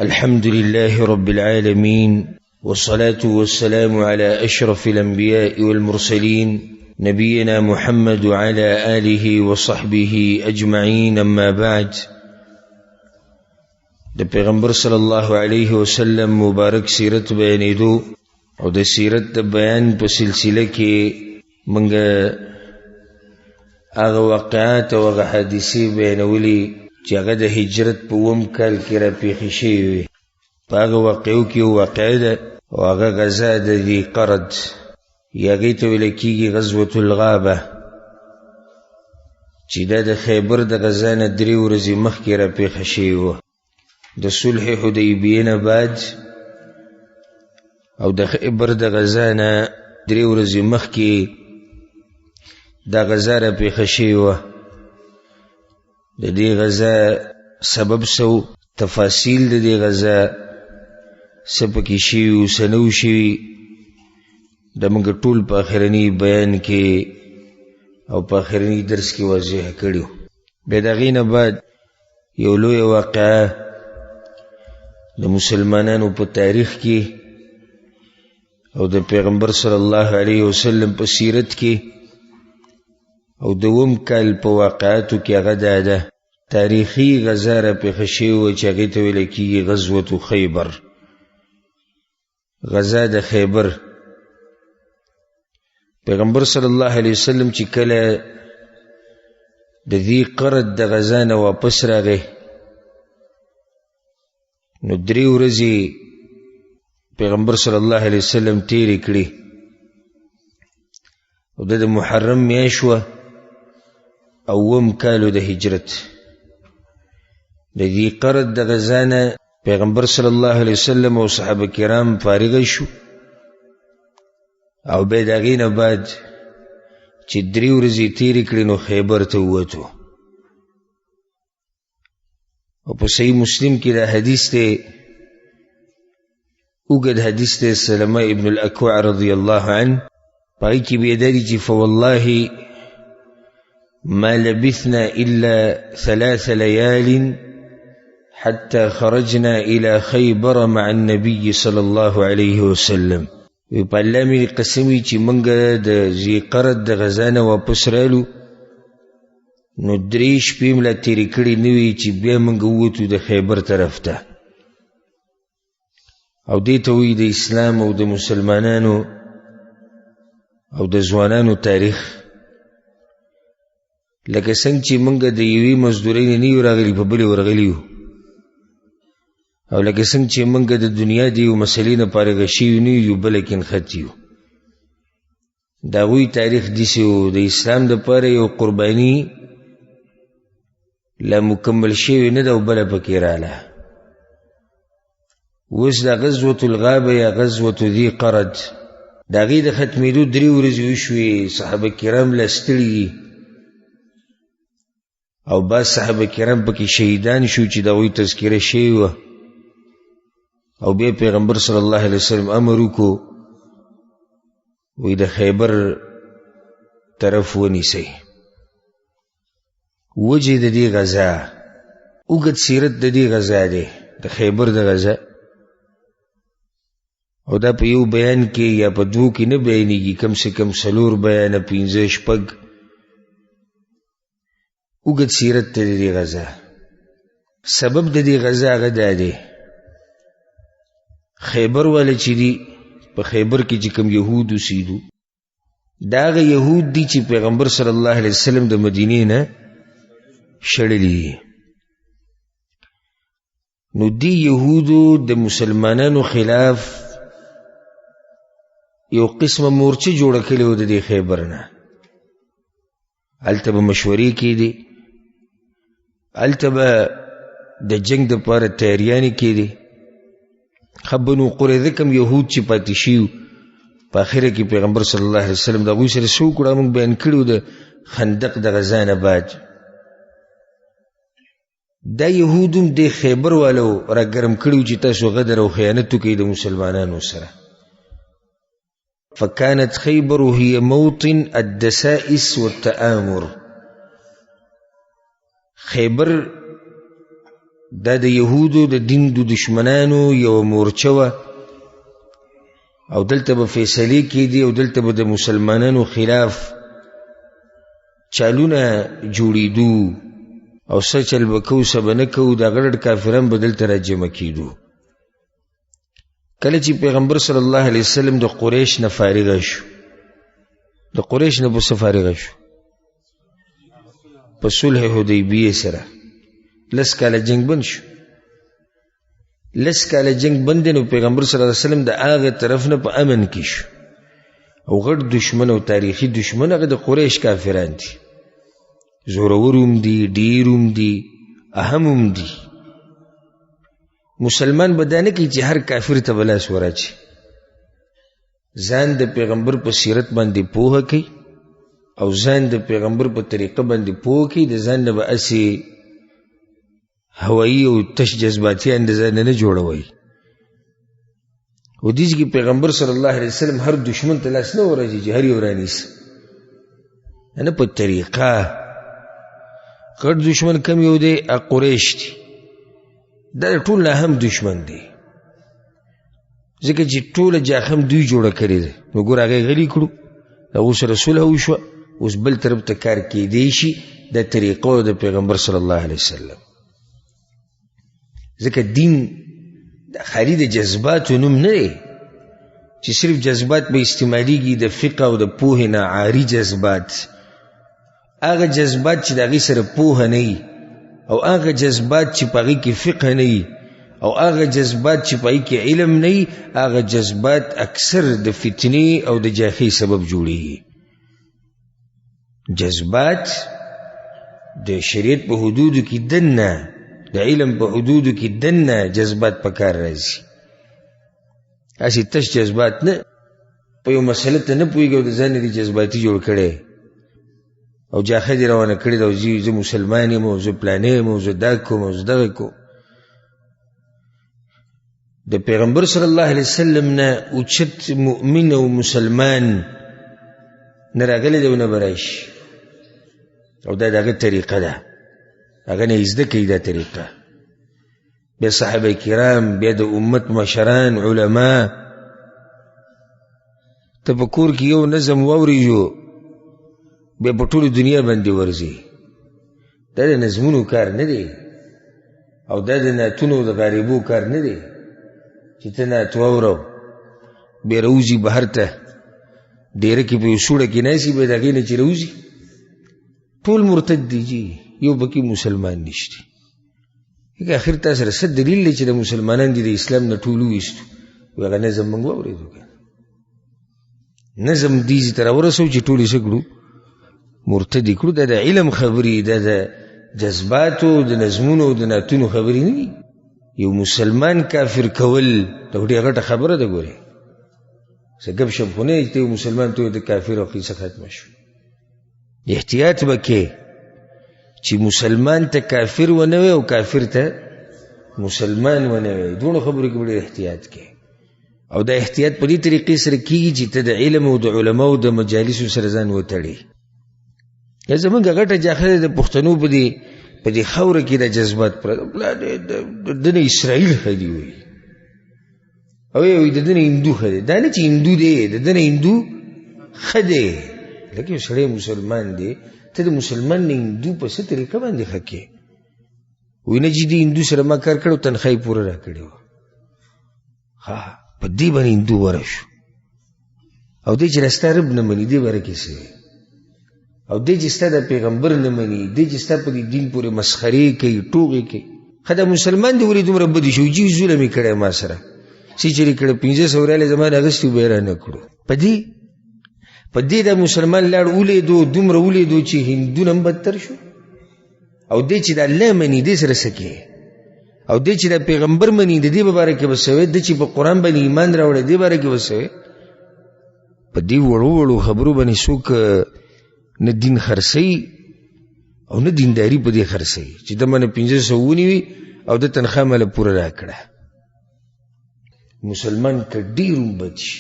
الحمد لله رب العالمين، والصلاة والسلام على أشرف الأنبياء والمرسلين نبينا محمد وعلى آله وصحبه أجمعين. أما بعد، د پیغمبر صلی الله علیه وسلم مبارک سیرت بیانېدو او د سیرت د بیان په سلسله کې منګه هغه واقعات او هغه حادثې بیانولې چې هغه د هجرت په اووم کال کې راپېښې شوې وې. په هغه واقعو کې یو واقعه ده او هغه غزا د ذي قرد، یا هغې ته ویل کېږي غزوة الغابه، چې دا د خیبر د غزا نه 3 ورځې مخکې راپېښه شوې وه. د صلح حدیبیې نه بعد او د خیبر د غزا نه 3 ورځې مخکې دا غزا راپېښه شوې وه. د دې غزا سبب سو، تفاصیل د دې غزا څه پکې شوي او څه نه شوي، د موږ ټول په آخرني بیان کې او په آخرني درس کې واضح کړي. بیا د هغې نه بعد یو لویه واقعه د مسلمانانو په تاریخ کې او د پیغمبر صلی الله علیه وسلم په سیرت کې او د اووم کال په واقعاتو کې هغه دا ده تاریخي غزا راپېښه شوې وه چې هغې ته ویل کېږي غزوة خیبر، غزا د خیبر. پیغمبر صلی الله علیه وسلم چې کله د ذي قرد د غزا نه واپس راغی، نو 3 ورځې پیغمبر صلی الله علیه وسلم تیرې کړي او د محرم میاشت وه، اووم کالو د هجرت. د ذي قرد د غزا نه پیغمبر صلی الله علیه وسلم او صحابه کرام فارغ شو او بیا د هغې نه بعد چې 3 ورځې تیرې کړې نو خیبر ته ووتو. او په صحیح مسلم کې دا حدیث دی، اوږد حدیث دی، سلمه ابن الاکوع رضی الله عنه، په هغې کې بیا دا دي چې فوالله ما لبثنا إلا 3 ليال حتى خرجنا إلى خيبر مع النبي صلى الله عليه وسلم. وی په الله مې قسم وي چې موږ د ذي قرد د غزا نه واپس رالو نو 3 شپې مې لا تېرې کړې نه وي چې بیا موږ ووتو د خیبر طرف ته. او دې ته وایي د اسلام او د مسلمانانو او د ځوانانو تاریخ. لکه څنګه چې موږ د یوې مزدورۍ نه یو راغلي، په بلې ورغلي یو، او لکه څنګه چې موږ د دنیا د یو مسلې نه فارغ شوي نه یو، بله کې نښتي یو. د هغوی تاریخ داسې و، د اسلام دپاره یو قرباني لا مکمل شوې نه ده او بله پکې راله. اوس دا غزوة الغابه یا غزوة ذي قرد د هغې د ختمېدو 3 ورځې وشوې. صحابه کرام لا ستړي دي او بعض صحابه کرام پکې شهیدان شو چې د هغوی تذکره شوې وه. او بیا پیغمبر صلی الله علیه وسلم امر وکړو، وی د خیبر طرف ونیسئ. وجې د دې غزا، اوږد سیرت د دې غزا دی، د خیبر د غزا، او دا په یو بیان کې یا په 2 کې نه بیانېږي، کم سے کم 4 بیانه، 5 شپږ اوږد سیرت د دې غزا. سبب د دې غزا هغه دا دی، خیبر والا چې دي، په خیبر کې چې کوم یهود اوسېدو، دا هغه یهود دي چې پیغمبر صلی الله علیه وسلم د مدینې نه شړلي دي. نو دی یهودو د مسلمانانو خلاف یو قسمه مورچه جوړه کړې وه د دې خیبر نه. هلته به مشورې کېدې، هلته به د جنګ دپاره تیاریانې کېدې. بنو قریظه کم یهود چې پاتې شوي، په آخره کې پیغمبر صلی الله علیه وسلم د هغوی سره څه وکړه، موږ بیان کړي د خندق د غزا نه بعد. دا یهود هم د خیبر والو را ګرم کړي چې تاسو غدر او خیانت وکړئ د مسلمانانو سره. فكانت خيبر هي موطن الدسائس والتآمر. خیبر دا د یهودو د دین د دشمنانو یو مورچه وه او دلته به فیصلې کېدې او دلته به د مسلمانانو خلاف چالونه جوړېدو او څه چل به کوو څه به نه کوو دا غړډ کافران به دلته راجمع کېدو. کله چې پیغمبر صلی الله علیه وسلم د قریش نه فارغه شو، د قریش نه په څه فارغه شو؟ په صلح حدیبیه سره 10 کاله جنگ بند شو. 10 کاله جنگ بند دی، نو پیغمبر صلی الله علیه وسلم د هغه طرف نه په امن کې شو او غټ دشمن او تاریخي دشمن هغه د قریش کافران دي، زورور هم دي، ډیر هم دي، اهم هم دي. مسلمان به دا نه کوي چې هر کافر ته به لاس وراچي، ځان د پیغمبر په سیرت باندې پوهه کوي او ځان د پیغمبر په طریقه باندې پوه کوي، د ځان نه به هسې هوایي او تش جذباتي اندازه نه جوړوي. او دې کې پیغمبر صلی الله علیه وسلم هر دشمن ته لاس نه ورځي چې هر یو رانیسي، نه په طریقه. غټ دشمن کم یو دی؟ قریش دي، دا ټول نه هم دشمن دی، ځکه چې ټوله جاخم دوی جوړه کړې ده. نو ګور هغه غلي کړو، اوس رسول وشوه، اوس بل طرف ته کار کېدی شي د طریقو د پیغمبر صلی الله علیه وسلم. ځکه دین خالي د جذباتو نوم نه دی چې صرف جذبات به استعمالیږي د فقه او د پوهې نه عاري جذبات. هغه جذبات چې د هغې سره پوهه نه وي او هغه جذبات چې په هغې کې فقه نه وي او هغه جذبات چې په هغې کې علم نه وي، هغه جذبات اکثر د فتنې او د جاخۍ سبب جوړېږي. جذبات د شریعت په حدودو کې دننه، د علم په حدودو کې دننه جذبات په کار راځي. هسې تش جذبات نه، په یو مسله ته نه پوهېږي او د ځان یې جذباتي جوړ کړی او جاخه دې روانه کړې ده او زه مسلمان یم او زه پلانی یم او زه دا کوم او زه دغه کوم. د پیغمبر صلی الله علیه وسلم نه اوچت مؤمن او مسلمان نه راغلی دی او نه به راشي، او دا د هغه طریقه ده، هغه نه یې زده کوي دا طریقه. بیا صحابه کرام، بیا د امت مشران علما، ته په کور کې یو نظم واورېږو بیا په ټولو دنیا باندې ورځي. دا د نظمونو کار نه دی او دا د نعتونو د غاریبو کار نه دی چې ته نعت واورو بیا راوځي بهر ته ډیره کې په یو سوړه کې ناستي، بیا د هغې نه چې راوځي ټول مرتد دي جي، یو پکې مسلمان نشته. اخر تا سره څه دلیل دی چې د مسلمانان دي د اسلام نه ټول وویستو؟ هغه نظم موږ واورېدو، نظم دې ته راورسوو چې ټول یې څه کړو؟ مرتدي کړو. دا د علم خبرې، دا د جذباتو د نظمونو د نعتونو خبرې نه دي. یو مسلمان کافر کول دا ډېره غټه خبره ده. ګورې څه ګپ شپ خو نه چې یو مسلمان ته د کافر او قصه ختمه شو. احتیاط به کې چې مسلمان ته کافر ونه وي او کافر ته مسلمان ونه وي، دونو خبرو کې ډېر احتیاط کې. او دا احتیاط په دې طریقې سره کېږي چې ته د علم او د علماو د مجالسو سره ځان وتړې. یا زمونږ غټه جاخه د پښتنو په دې خاوره کې د جذبات پر د دنه اسرائیل خدي وي او یو د دنه هندو خدي، دا نه چې هندو دی، د دنه هندو خدي. لکه یو سړی مسلمان دی، ته د مسلمان نه هندو په څه طریقه باندې ښه کې وایي نه چې د هندو سره ما کار کړی او تنخوا یې پوره را کړې وه. ها په دې باندې هندو وره شو او دی چې ستا رب نه مني دې باره کې څه او دی چې ستا د پیغمبر نه مني، دی چې ستا په دې دین پورې مسخرې کوي، ټوغې کوي. ښه دا مسلمان دی ولې دومره بدې شو؟ جي ظلم یې کړی ما سره، څه چې یې کړی 500 ریالې زما نه اخېستي به یې رانه کړو. په دې دا مسلمان لاړ ولیدو، دومره ولیدو چې هندو نه هم بدتر شو. او دی چې د الله مني دې سره څه کوي؟ او دی چې د پیغمبر مني د دې په باره کې به څه وایي؟ دی چې په قرآن باندې ایمان راوړی دې باره کې به څه وایي؟ په دې وړو وړو خبرو باندې څوک نه دین خرڅوي او نه دینداري په دې خرڅوي چې د منه 500 ونیوي او د تنخوا مله پوره را کړه. مسلمان که ډېر هم بد شي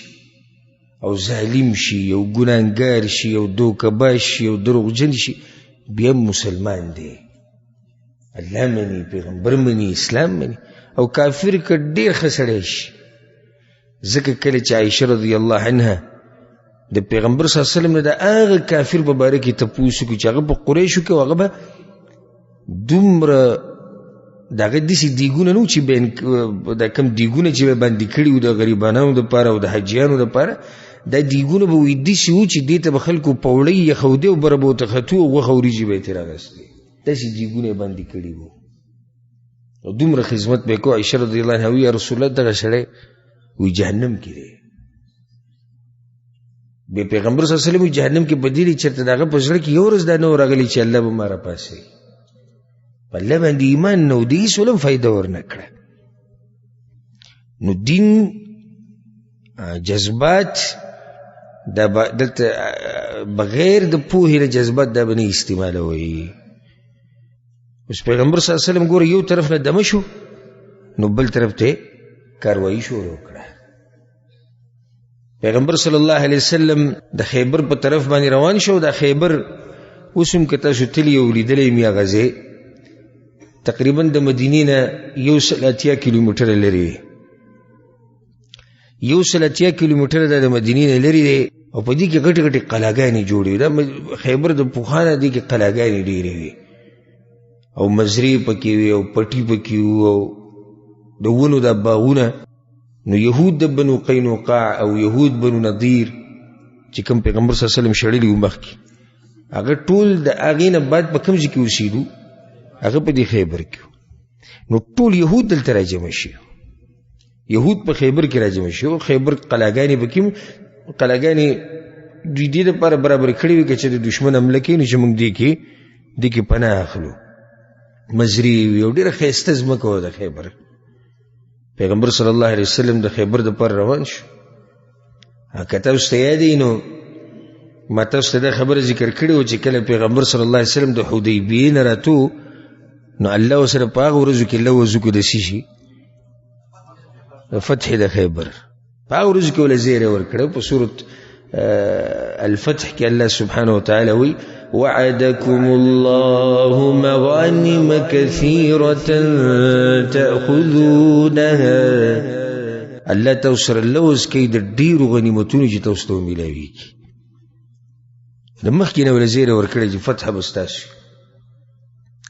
او ظالم شي او ګناهګار شي او دوکهباز شي او دروغجن شي، بیا مسلمان دی. الله مني، پیغمبر مني، اسلام مني. او کافر که ډیر ښه سړی شي. ځکه کله چې عایشه رضی الله عنها د پیغمبر صلی الله علیه وسلم نه د هغه کافر په باره کې تپوس وکړي چې هغه په قریشو کې و، هغه به دومره د هغه داسې دیګونه نه و چې دا کوم دیګونه چې به باندې کړي وو د غریبانو دپاره او د حاجیانو دپاره، دا دیګونه به وي داسې وو چې دې ته به خلکو پوړۍ یخودې او بره به ورته ختو او غوښه وریجې به یې ترې راغستې. داسې دیګونه یې باندې کړي وو او دومره خدمت به یې کو. عایشه رضی الله عنها وایي یا رسول الله دغه سړی وی جهنم کې دی. بیا پیغمبر صلی الله علیه وسلم وی جهنم کې بدیلی چېرته د هغه په زړه کې یو ورځ دا نه و راغلی چې الله به ما راپاسوي. په الله باندې ایمان نه و، د هېڅ ولم فایده ورنه کړه. نو دین جذبات دا دلته بغیر د پوهې نه جذبات دا به نه استعمالوي. اوس پیغمبر صلی الله علیه وسلم ګوره یو طرف نه دمه شو، نو بل طرف ته کاروایی شروع کړه. پیغمبر صلی الله علیه وسلم د خیبر په طرف باندې روان شو. د خیبر اوس هم که تاسو تللی او لیدلی میا غزې تقریبا د مدینې نه 180 کیلومتره لري. 180 کیلومتره د مدینې نه لري دی او په دې کې غټې غټې قلاګانې جوړې وي. دا خیبر د پخوانه دې کې قلاګانې ډېرې وي او مزرې پکې وي او پټي پکې وي او د ونو دا باغونه. نو یهود د بنو قینوقاع او یهود بنو نضیر چې کوم پیغمبر صلی الله علیه وسلم شړلي وو مخکې، هغه ټول د هغې نه بعد په کوم ځای کې اوسېدو؟ هغه په دې خیبر کې. نو ټول یهود دلته راجمع شي، یهود په خیبر کې راجمع شي. خیبر قلاګانې پکې قلاګانې دوی دې دپاره برابر کړې وي که چې د دشمن حمله کوي نو چې موږ دې کې پناه اخلو. مزرې وي او ډېره ښایسته ځمکه وه د خیبر. پیغمبر صلی الله علیه وسلم د خیبر دپاره روان شو. که تاسو ته یاد وي نو ما تاسو ته دا خبره ذکر کړې وه چې کله پیغمبر صلی الله علیه وسلم د حدیبیې نه راتو نو الله ورسره په هغه ورځو کې لوظ وکړو د څه شي؟ د فتح د خیبر. په هغه ورځو کې ورله زیری ورکړه. په سورة الفتح کې الله سبحانه وتعالی وایي وعدكم الله مغانم كثيرة تأخذونها. الله تاسو سره لوظ کوي د ډېرو غنیمتونو چې تاسو ته ومیلاویږي. د مخکې نه ورله زیری ورکړی چې فتح به ستاسو.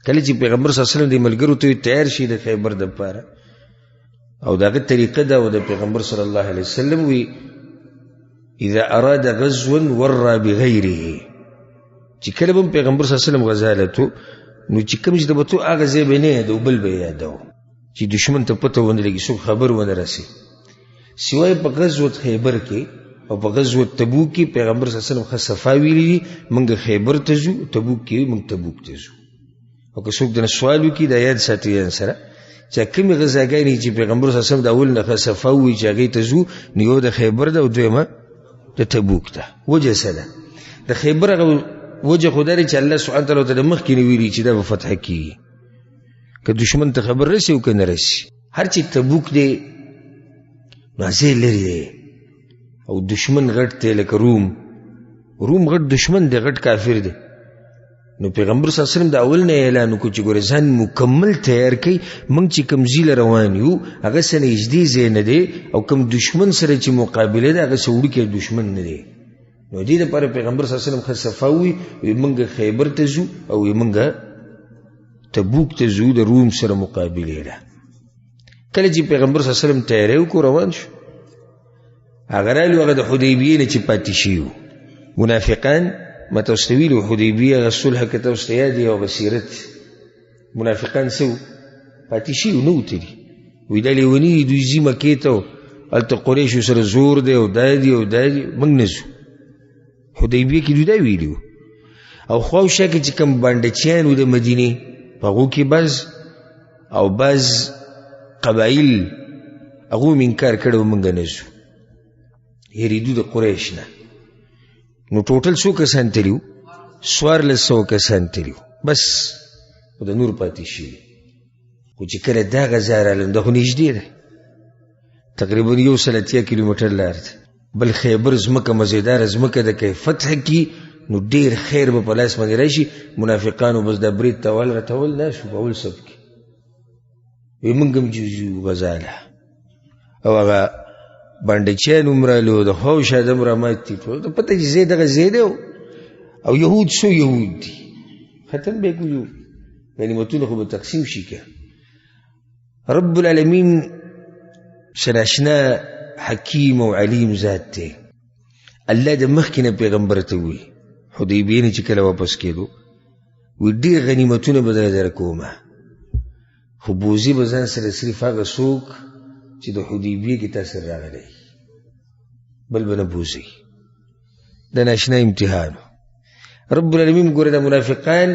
کله چې پیغمبر صلی الله علیه وسلم د ملګرو ته تیار شي د خیبر دپاره او د هغه طریقه دا و د پیغمبر صلی الله علیه وسلم وی اذا اراد غزوا ورى بغیره. چې کله به پیغمبر صلی الله علیه وسلم غزا لتو نو چې کوم چې د بتو هغه ځای به نه یادو بل به یادو چې دشمن ته پته ونه لګي، څوک خبر ونه رسي. سوای په غزوه خیبر کې او په غزوه تبوک کې پیغمبر صلی الله علیه وسلم خاص صفا ویلي موږ خیبر ته ځو، تبوک کې موږ تبوک ته ځو. او که څوک د سوال وکړي د یاد ساتي ځان سره چې کومې غزاګانې چې پیغمبر صلی الله علیه وسلم د اول نه صفا ووي چې هغې ته ځو، نو یو د خیبر ده او دویمه د تبوک ده. وجه څه ده؟ د خیبر هغه وجه خو دا دی چې الله سبحانه وتعالی ته د مخکې نه ویلي چې دا به فتح کېږي، که دشمن ته خبر رسي او که نه رسي. هر چې تبوک دی نو ځای لرې دی او دشمن غټ دی لکه روم غټ دشمن دی، غټ کافر دی. نو پیغمبر صلی الله علیه وسلم د اول نه اعلان وکړو چې ګوره ځان مکمل تیار کړئ، موږ چې کوم ځای له روان یو هغه څه نږدې ځای نه دی او کوم دشمن سره چې مقابله ده هغه څه وړوکی دشمن نه دی. نو دې دپاره پیغمبر صلی الله علیه وسلم ښه صفا ووي موږ خیبر ته ځو او موږ تبوک ته ځو د روم سره مقابلې ده. کله چې پیغمبر صلی الله علیه وسلم تیاری وکړو روان شو، هغه رالو هغه د حدیبیې نه چې پاتې شوي وو منافقان. ما تاسو ته ویلي وو حدیبیې هغه صلح که تاسو ته یاد وي او بصیرت منافقان څه وو؟ پاتې شوي وو، نه وتلي. وایي دا لیوني دي، دوی ځي مکې ته او هلته قریشو سره زور دی او دا دي او دا دي، موږ نه ځو. حدیبیې کې دوی دا ویلي وو. او خوا او شا کې چې کوم بانډچیان وو د مدینې په هغو کې بعض قبایل هغو هم انکار کړی و موږ نه ځو، هېرېدو د قریش نه. نو ټوټل څو کسان تلي وو؟ 1400 کسان تلي وو بس، او د نور پاتې شوي. خو چې کله دا غزا راغله نو دا خو نږدې ده، تقریبا 180 کیلومتر لار ده. بل خیبر ځمکه مزیداره ځمکه ده، که فتح کړي نو ډېر خیر به په لاس باندې راشي. منافقانو بس دا برید تول راتول دا شو په اول صف کې وی موږ هم ځو غزاله او هغه بانډچیان هم رالو د حوش ادم رامات دي ټول ته پته چې ځای دغه ځای دی او یهود څو یهود دي ختم به کړو غنیمتونه خو به تقسیم شي که رب العالمین شناشنا حکیم او علیم ذات دی. الله د مخکې نه پیغمبر ته وی حدیبیې نه چې کله واپس کېدو وی ډېر غنیمتونه به در کومه خو بوزي به ځان سره صرف هغه څوک چې د حدیبیې کې تاثیر راغلی بل به نه بوزي. د ناشنا امتحان رب العالمین ګوره د منافقان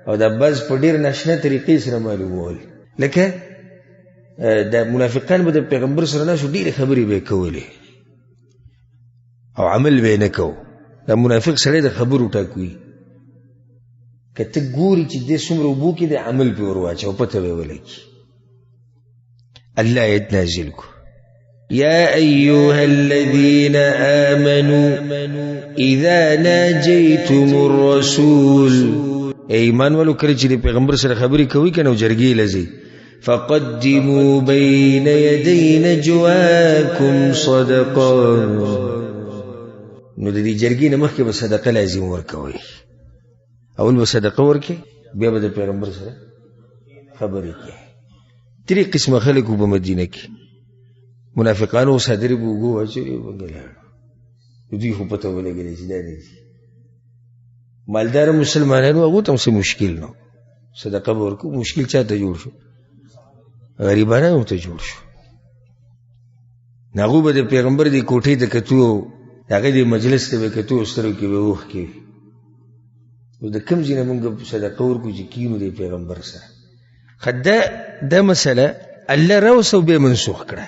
او د عباس په ډېر ناشنا طریقې سره معلومول لکه د منافقان به د پیغمبر سره ناشو ډېرې خبرې به یې کولې او عمل به یې نه کو. د منافق سړی د خبرو ټاکوي که ته ګوري چې دې څومره اوبو کې د عمل پې ور واچوه پته به یې ولګي. الله آیت نازل کو یا ایها الذین آمنوا اذا ناجیتم الرسول ایمان والو کله چې د پیغمبر سره خبرې کوي که نه جرګې لځي فقدموا بین یدی نجواکم صدقا نو د دې جرګې نه مخکې به صدقه لازم ورکوئ. اول به صدقه ورکړئ بیا به د پیغمبر سره خبرې کوئ. درې قسمه خلک وو په مدینه کې منافقانو صادرې به اوږو واچولې به لاړو دوی خو پته ولګېدې چې دا نه دي. مالداره مسلمانانو هغو ته هم څه مشکل نه صدقه به ورکوو مشکل چا ته جوړ شو غریبانانو ته جوړ شو. هغو به د پیغمبر د کوټې ته کتو د هغه د مجلس ته به کتو سترګو کې به اوښکې وي اوس د کوم ځای نه مونږ صدقه ورکړو چې کینو د پیغمبر سره. خو دا مسله الله راوسته او بیا منسوخ کړه.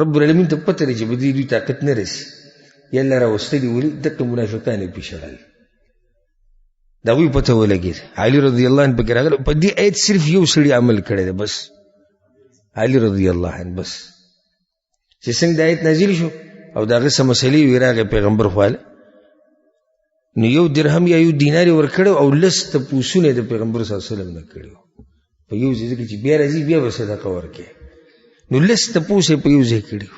رب العالمین ته پته دی چې به دوی طاقت نه رسي یا الله راوستلي ولي دقه منافقان یې پیښړل د هغوی پته ولګېد. علي رضی الله عنه پکې راغلی په دې آیت صرف یو سړي عمل کړی دی بس علي رضی الله عنه بس چې څنګه د آیت نازل شو او د هغه څه مسلې وې راغی پیغمبر خواله نو یو درهم یا یو دینار یې ورکړی او لس تپوسونه یې د پیغمبر صلی الله علیه وسلم نه کړي په یو ځای کې چې بیا راځي بیا به صدقه ورکړي نو لس تپوس یې په یو ځای کړي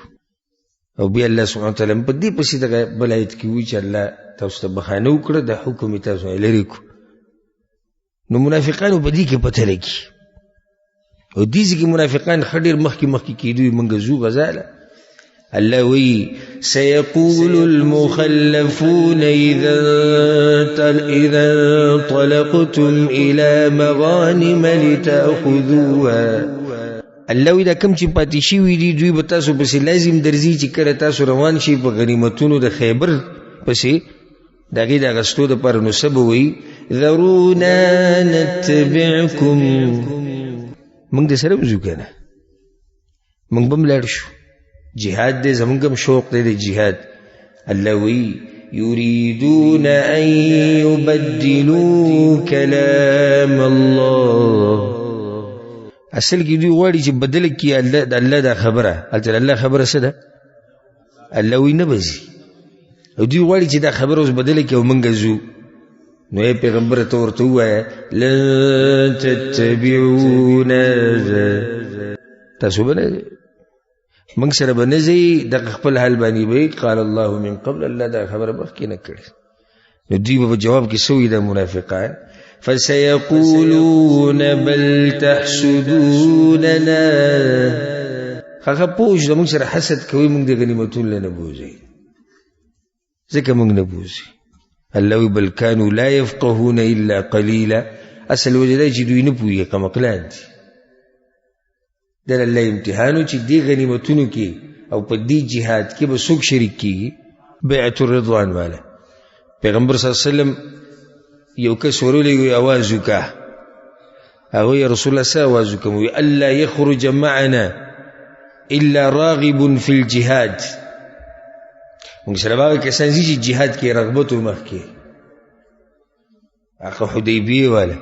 او بیا الله سبحانه وتعالی په دې پسې دغه بل آیت کې وایي چې الله تاسو ته بخانه وکړه د حکم یې تاسو نه لرې کړو. نو منافقانو په دې کې پته لګي او دې ځای کې منافقان ښه ډېر مخکې کېدوی موږ ځو غزاله. الله وی سيقول المخلفون إذا انطلقتم إلى مغانم لتأخذوها الله وی دا کم چې پاتې شوي دي دوی به تاسو پسې لازم درځي چې کله تاسو روان شئ په غنیمتونو د خیبر پسې د هغې د اخیستو دپاره نو څه به وایي ذرونا نتبعکم موږ د سره وځو که نه موږ به هم لاړ شو جهاد دی زمونږ هم شوق دی د جهاد. الله وی یریدون ان یبدلوا کلام الله اصل کې دوی غواړي چې بدل کړي د الله دا خبره هلته الله خبره څه ده الله وی نه به ځي او دوی غواړي چې دا خبره اوس بدله کړي او موږ ځو نو یې پیغمبر ته ورته ووایه لن تتبعونا تاسو به نه موږ سره به نه ځئ دغه خپل حال باندې به قال الله من قبل الله دا خبره مخکې نه کړې نو دوی به په جواب کې څه وایي د منافقان فسيقولون بل تحسدوننا هغه پوه شو موږ سره حسد کوي موږ د غنیمتونو نه بوځئ ځکه موږ نه بوځي. الله وی بل کانوا لا يفقهون الا قليلا اصل وجه دی چې دوی نه پوهېږي کمقلان دي. د الله امتحانو چې دې غنیمتونو کې او په دې جهاد کې به څوک شریک کېږي بیعت الرضوان والا پیغمبر صلی الله علیه وسلم یو کس ورولېږي اواز وکړه هغه یا رسول الله څه اواز وکړم وی الا یخرج معنا الا راغب فی الجهاد موږ سره به هغه کسان ځي چې جهاد کې رغبت و مخکې هغه حدیبیې والا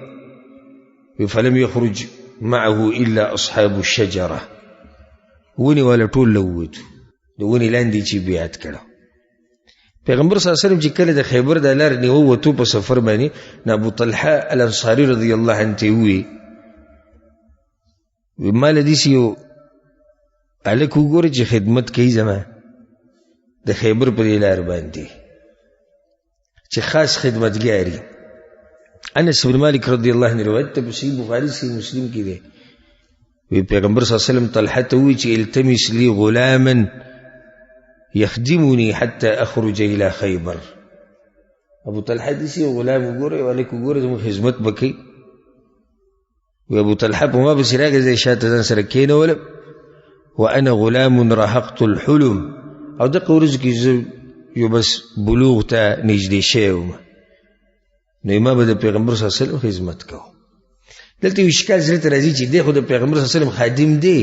وی فلم یخرج معه الا اصحاب الشجره ونی والا ټول لوتو د ونی لاندې چې بیعت کړه پیغمبر صلی الله علیه وسلم چې کله د خیبر د لارې نه ووتو په سفر باندې، نو ابو طلحه الانصاري رضی الله عنه ته وی مال دې یو الک وګوره چې خدمت کوي زما د خیبر په لار باندې چې خاص خدمتګاری. انس بن مالک رضی الله عنه روایت ته په صحیح بخاری صحیح مسلم کې دی. وی پیغمبر صلی الله علیه وسلم طلحه ته وی چې التمس لي غلاما يخدمني حتى اخرج الى خيبر. ابو طلحه دې غلام وګوره ولیک وګوره زموږ خدمت وکړي. و ابو طلحه په ما بس راغی شاته ځان سره کېنول وانا غلام رهقت الحلم، او د قورز کې یو بس بلوغ ته نږدې شوم، نو ما به د پیغمبر صلی الله علیه وسلم خدمت کوم. دلته یو اشکال زړه ته راځي چې دی خو د پیغمبر صلی الله علیه وسلم خادم دی،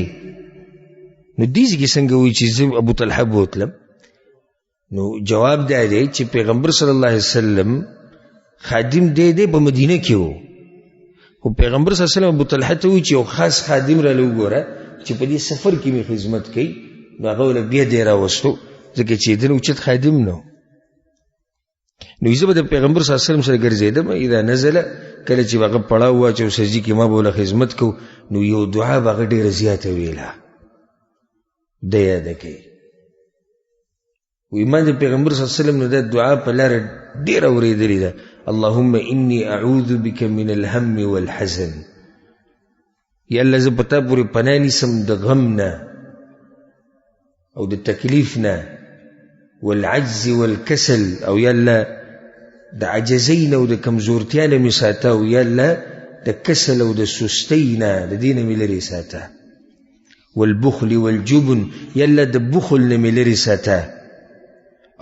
نو دې کې څنګه وایي چې زه ابو طلحه بوتلم؟ نو جواب دا دی چې پیغمبر صلی الله علیه وسلم خادم دی په مدینه کې وو، خو پیغمبر صلی الله علیه وسلم ابو طلحه ته وایي چې یو خاص خادم را لوګوره چې په دې سفر کې مې خدمت کوي، نو هغه ول بیا دی راوستو ځکه چې دنه اوچت خادم نو. نو یې د پیغمبر صلی الله علیه وسلم سره ګرځیدم، اذا نزل کله چې هغه پړاو واچو سجدي کې ما بوله خدمت کو، نو یو دعا هغه ډیره زیاته ویله د یاد کوي. و ایمان د پیغمبر صلی الله علیه وسلم نو د دعا په لار ډیره اوریدلې ده، اللهم انی اعوذ بک من الهم والحزن. یا الله زه پتا پورې پناه نیسم د غم نه او د تکلیف نه، والعجز والکسل، او یا الله د عجزین او د کمزورتیا نه مې ساته، او یا الله د کسل او د سستۍ نه د دې نه مې لرې ساته، والبخل والجبن، یا الله د بخل نه مې لرې ساته،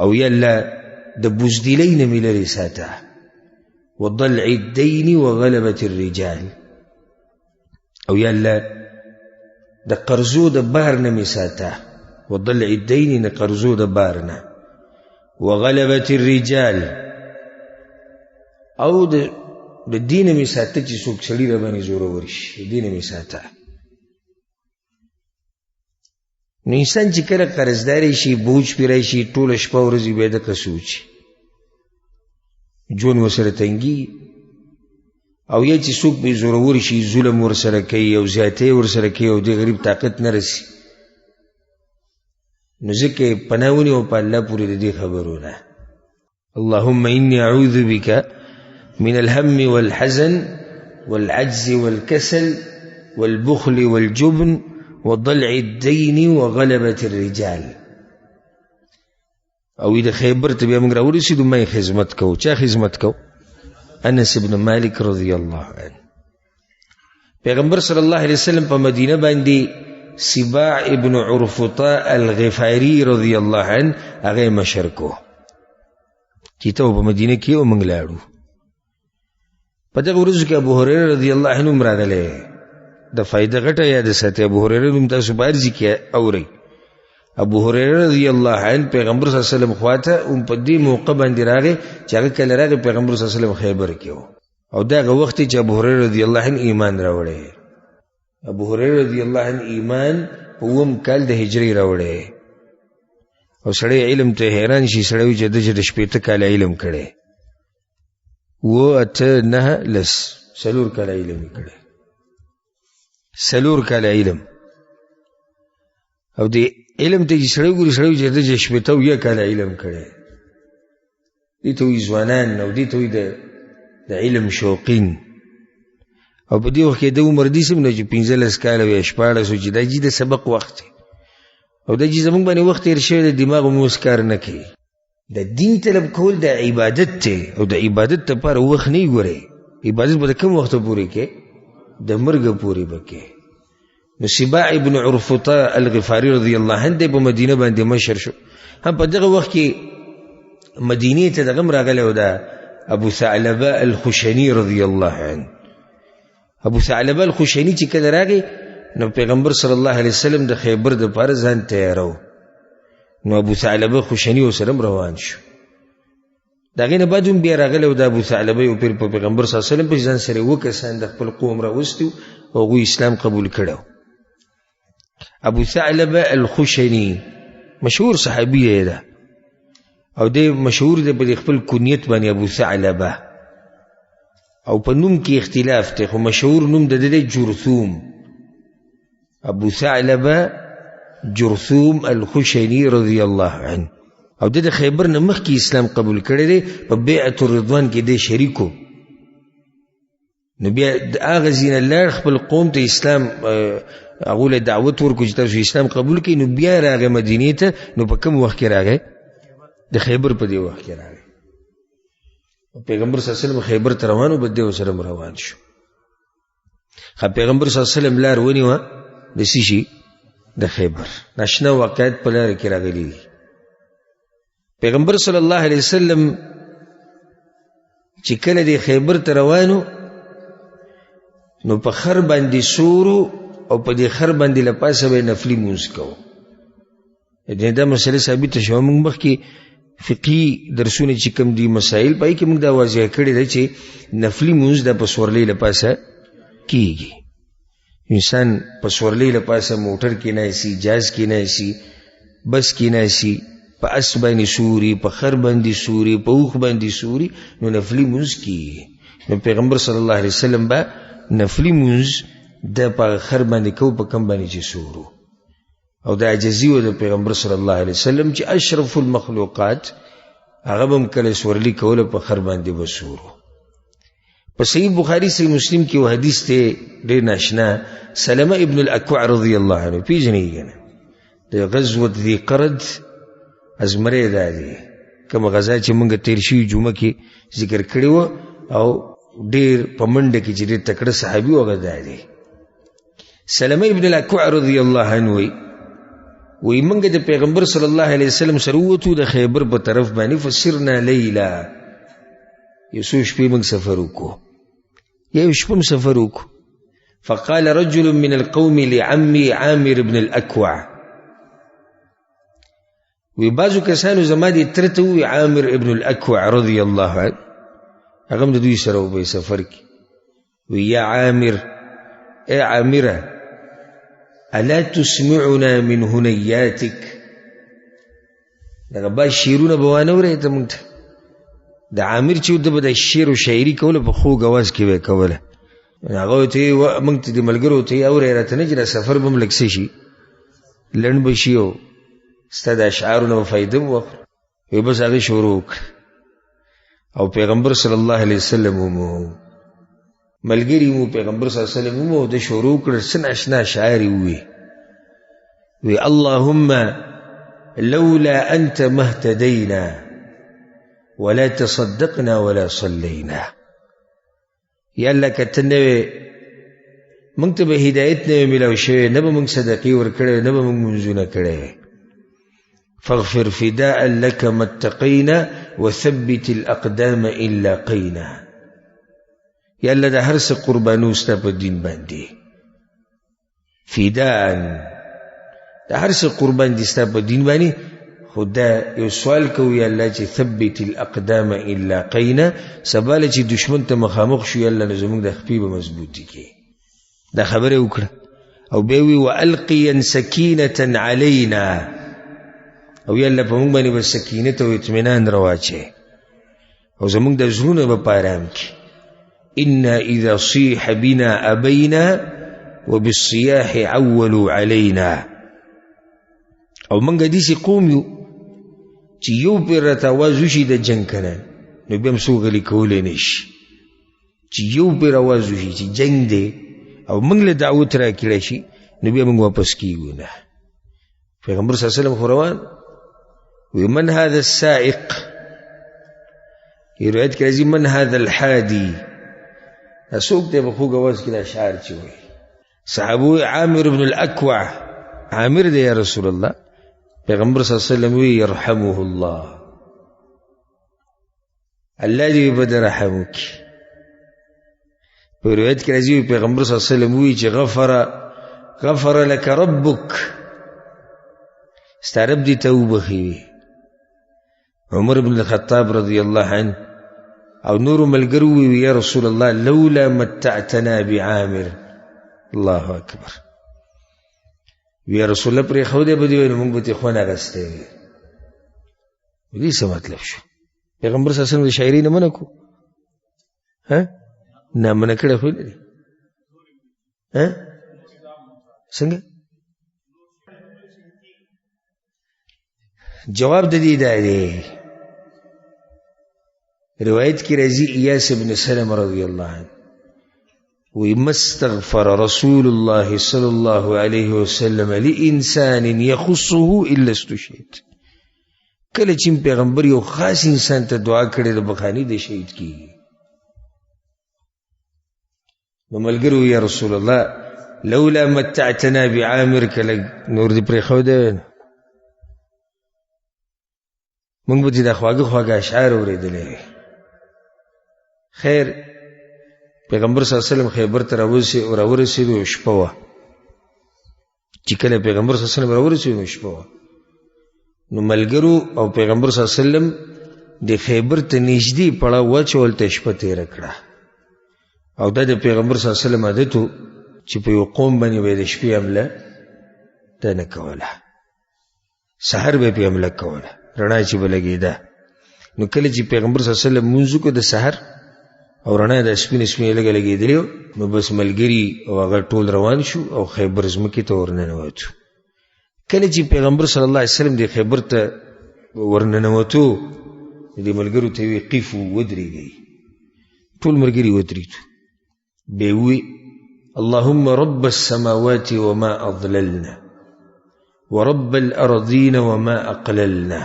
او یا الله د بزدلۍ نه مې لرې ساته، وضلع الدین وغلبة الرجال، او یا الله د قرضو د بار نه مې ساته، وضلع الدین نه قرضو د بار نه، وغلبة الرجال، او د دین مې ساته چې څوک سړي را باندې زورور شي، دین مې ساته. نو انسان چې کله قرضداري شي، بوج پې راشي، ټوله شپه ورځې بیا دغه سوچي، ژوند ورسره تنګي، او یا چې څوک پې زورور شي، ظلم ورسره کوي او زیاتۍ ورسره کوي او د غریب طاقت نه رسي، نو ځکه پناه ونیو په الله پورې د دې خبرونه. اللهم انی اعوذ بک من الهم والحزن والعجز والكسل والبخل والجبن وضلع الدين وغلبة الرجال. او د خیبر ته بیا موږ راورسېدو، ما یې خدمت کو. چا خدمت کو؟ انس بن مالک رضی الله عنه. پیغمبر صلی الله علیه وسلم په مدینه باندې سباع ابن عرفطاء الغفاری رضی الله عنه هغه مشر کو چې ته په مدینه کې او موږ لاړو. په دغه ورځو کې ابو هريره رضی الله عنه راغلی، د فائدہ غټه یاد ساتي. ابو هريره نوم تاسو باید ذکر اورئ. ابو هريره رضی الله عنه پیغمبر صلی الله علیه وسلم خواته په دې موقع باندې راغی چې هغه کله راغی پیغمبر صلی الله علیه وسلم خیبر کې و، او دغه وخت چې ابو هريره رضی الله عنه ایمان راوړی. ابو هريره رضی الله عنه ایمان په اووم کال د هجري راوړی، او سړی علم ته حیران شي، سړی چې د شپېته کاله علم کړی، و اته نه لس سلور کاله علم کړی، سلور کاله علم. او د علم ته چې سړی ګوري، سړی چې د شپېته اویا کاله علم کړی، دې ته وایي ځوانان، او دې ته وایي د علم شوقین. او په دې وخت کې د عمر دې سم نه چې 15 کاله وي 14 چې دا د سبق وخت دی، او دا چې زمونږ باندې وخت تېر شوی د دماغ مو اوس کار نه کوي. د دین طلب کول د عبادت دی، او د عبادت لپاره وخت نه ګورئ. عبادت به د کوم وخت پورې کې؟ د مرګ پورې به کې. نو سباع ابن عرفطاء الغفاری رضی الله عنه په مدینه باندې مشر شو. هم په دغه وخت کې مدینه ته دغه راغلی و دا ابو ثعلبه الخشنی رضی الله عنه. ابو ثعلبه الخشنی چې کله راغی، نو پیغمبر صلی الله علیه وسلم د خیبر د پاره ځان تیارو، نو ابو ثعلبه خشنی وسلم روان شو. دغه نه بعد بیا راغلی و د ابو ثعلبه او پیغمبر صلی الله علیه وسلم په ځان سره وکسان د خپل قوم راوستو او غوی اسلام قبول کړو. ابو ثعلبه الخشنی مشهور صحابي ده، او دی مشهور دی په خپل کنیت باندې ابو ثعلبه، او په نوم کې اختلاف دی، خو مشهور نوم د دی جرثوم، ابو ثعلبه جرثوم الخشنی رضی الله عنه. او د خیبر نه مخکې اسلام قبول کړی دی، په بیعت الرضوان کې دی شریکو. نو بیا هغه ځینه لاړ خپل قوم ته اسلام هغو له دعوت ورکړو چې تاسو اسلام قبول کړئ. نو بیا راغی مدینې ته. نو په کوم وخت کې راغی؟ د خیبر په دې وخت کې راغی. پیغمبر صلی الله علیه وسلم خیبر ته روان و، په دې ورسره روان شو. پیغمبر صلی الله علیه وسلم لار ونیوه د څه شي؟ د خیبر. ناشنا واقعیت په لاره کې راغلي دي. پیغمبر صلی الله علیه وسلم چې کله د خیبر ته روانو، نو په خر باندې سورو او په دې خر باندې له پاسه به نفلي مونځ کوو. دا مسله ثابته شوه. موږ مخکې فقهي درسونه چې کوم دي مسایل پای کې موږ دا واضح کړی ده چې نفلي مونځ د په سورلۍ له پاسه کیږي. انسان په سورلۍ له پاسه موټر کې نه شي، جاز کې نه شي، بس کې نه شي، په اس باندې سوري، په خر باندې سوري، په اوښ باندې سوري، نو نفلي مونځ کیږي. نو پیغمبر صلی الله علیه وسلم به نفلی مونز د په خر باندې کو په کم باندې چې سورو. او د عجزي و د پیغمبر صلی الله علیه وسلم چې اشرف المخلوقات هغه به هم کله سورلي کوله په خر باندې به سورو. په صحیح بخاري صحیح مسلم کې و حدیث ته ډېر ناشنا، سلمه ابن الاکوع رضی الله عنه پیژنئ کنه، د غزوة ذی قرد ازمره دا دی، کوم غزا چې موږ تیر شوي جمعه کې ذکر کړی و، او ډیر په منډه کې چې ډېر تکړه صحابي وغه دی. سلمه ابن الاکوع رضی الله عنه وی موږ د پیغمبر صلی الله علیه وسلم سره ووتو د خیبر په طرف باندې، فسرنا لیلا، یو څو شپې موږ سفر وکړو، یو شپه هم سفر وکړو. فقال رجل من القوم لعمي عامر ابن الاکوع، وی بعضو کسانو زما دې تره ته ووی عامر ابن الاکوع رضی الله عنه، هغه هم د دوی سره وبه سفر کې، وی یا عامر، ای عامره، الا تسمعنا من هنیاتک، دغه باز شعرونه به وانه ورې ته موږ ته. د عامر چې ده به د شعر و شاعري کوله په خوږ اواز کې به یې کوله. هغه ته موږ ته د ملګرو ته یې اورې راته نه چې دا سفر به هم لږ څه شي، لنډ به شي، او ستا د اشعارو نه به فایده هم واخلو. وی بس هغې شروع وکړه. او پیغمبر صلی الله علیه وسلم مو ملګری مو پیغمبر صلی الله علیه وسلم مو د شروع کړ څه ناشنا شاعر وی اللهم لولا انت ما اهتدينا ولا تصدقنا ولا صلينا. یا الله کته نه موږ ته به هدایت نه ملو شوی، نه به موږ صدقې ورکړې، نه به موږ منځونه کړې. فاغفر فداء لك ما اتقينا وثبت الاقدام ان لاقينا. یا الله د هر څه قربانو ستا په دین باندې، فداء د هر څه قربان دي ستا په دین باندې. خدا یو سوال کوي یا الله چې ثبت الاقدام ان لاقينا، سباله چې دشمن ته مخامخ شو، یا الله نه زموږ د خپې به مضبوطي کې. دا خبره وکړه. او بیا وی والقيا سکینه علینا، او یا الله په موږ باندې به سکینت او اطمینان رواچې، او زموږ د زړونو به پارام کې. انا اذا صيح بنا ابينا وبالصياح عولوا علينا. او موږ داسې قوم یو چې یو پرې راته آواز وشي د جنګ کنه، نو بیا هم څوک غلي کولی نه شي. چې یو پرې آواز وشي چې جنګ دی او موږ له دعوت را کړی شي، نو بیا موږ واپس کیږو نه. پیغمبر صلی الله علیه وسلم خو روان ومن هذا السائق، روایت کې راځي من هذا الحادي، څوک دی په خوږ اواز کې دا شعر چې وایي. صحابه عامر بن الاکوع، عامر دی یا رسول الله. پیغمبر صلی الله علیه وسلم وی يرحمه الله، الله دې به د رحم وکړي. په روایت کې راځي پیغمبر صلی الله علیه وسلم وی چې غفر لك ربك، ستا رب دې ته وبخي. عمر بن الخطاب رضی الله عنه او نور ملګرو وی یا رسول الله لولا متعتنا بعامر. الله اکبر. وی رسول الله پر خو دې بده وی موږ به خو نه غسته دې څه مطلب شو؟ پیغمبر صلی الله علیه وسلم د شاعري نه منع کو؟ نه منع کړی خو نه دی. څنګه؟ جواب د دې دا دی، روایت کی راځي ایاس ابن سلم رضی الله عنه وی مستغفر رسول الله صلی الله علیه وسلم لانسان یخصه الا استشهد. کله چې پیغمبر یو خاص انسان ته دعا کړې د بخانی د شهید کیږي. نو ملګرو یا رسول الله لولا متعتنا بعامر کله نور دې پرې خو ده مونږ به دې د خواږه اشعار اورېدلې. خیر پیغمبر صلی الله علیه وسلم خیبر ته راورسېدو شپه وه. چې کله پیغمبر صلی الله علیه وسلم راورسېدو شپه وه، نو ملګرو او پیغمبر صلی الله علیه وسلم د خیبر ته نږدې پړاو واچول ته شپه تېره کړه. او دا د پیغمبر صلی الله علیه وسلم عادت و چې په یو قوم باندې به د شپې حمله ده نه کوله، سحر به پې حمله کوله، رڼا چې به لګېده. نو کله چې پیغمبر صلی الله علیه وسلم لمونځ وکړو د سحر او رڼا د سپینې سپینې لږه لګېدلې وه، نو بس ملګري او هغه ټول روان شو او خیبر ځمکې ته ورننوتو. کله چې پیغمبر صلی الله علیه وسلم د خیبر ته ورننوتو، د ملګرو ته وی قفو ودرېږئ. ټول ملګري ودرېدو. بیا وی اللهم رب السماوات وما أضللنا ورب الأرضين وما أقللنا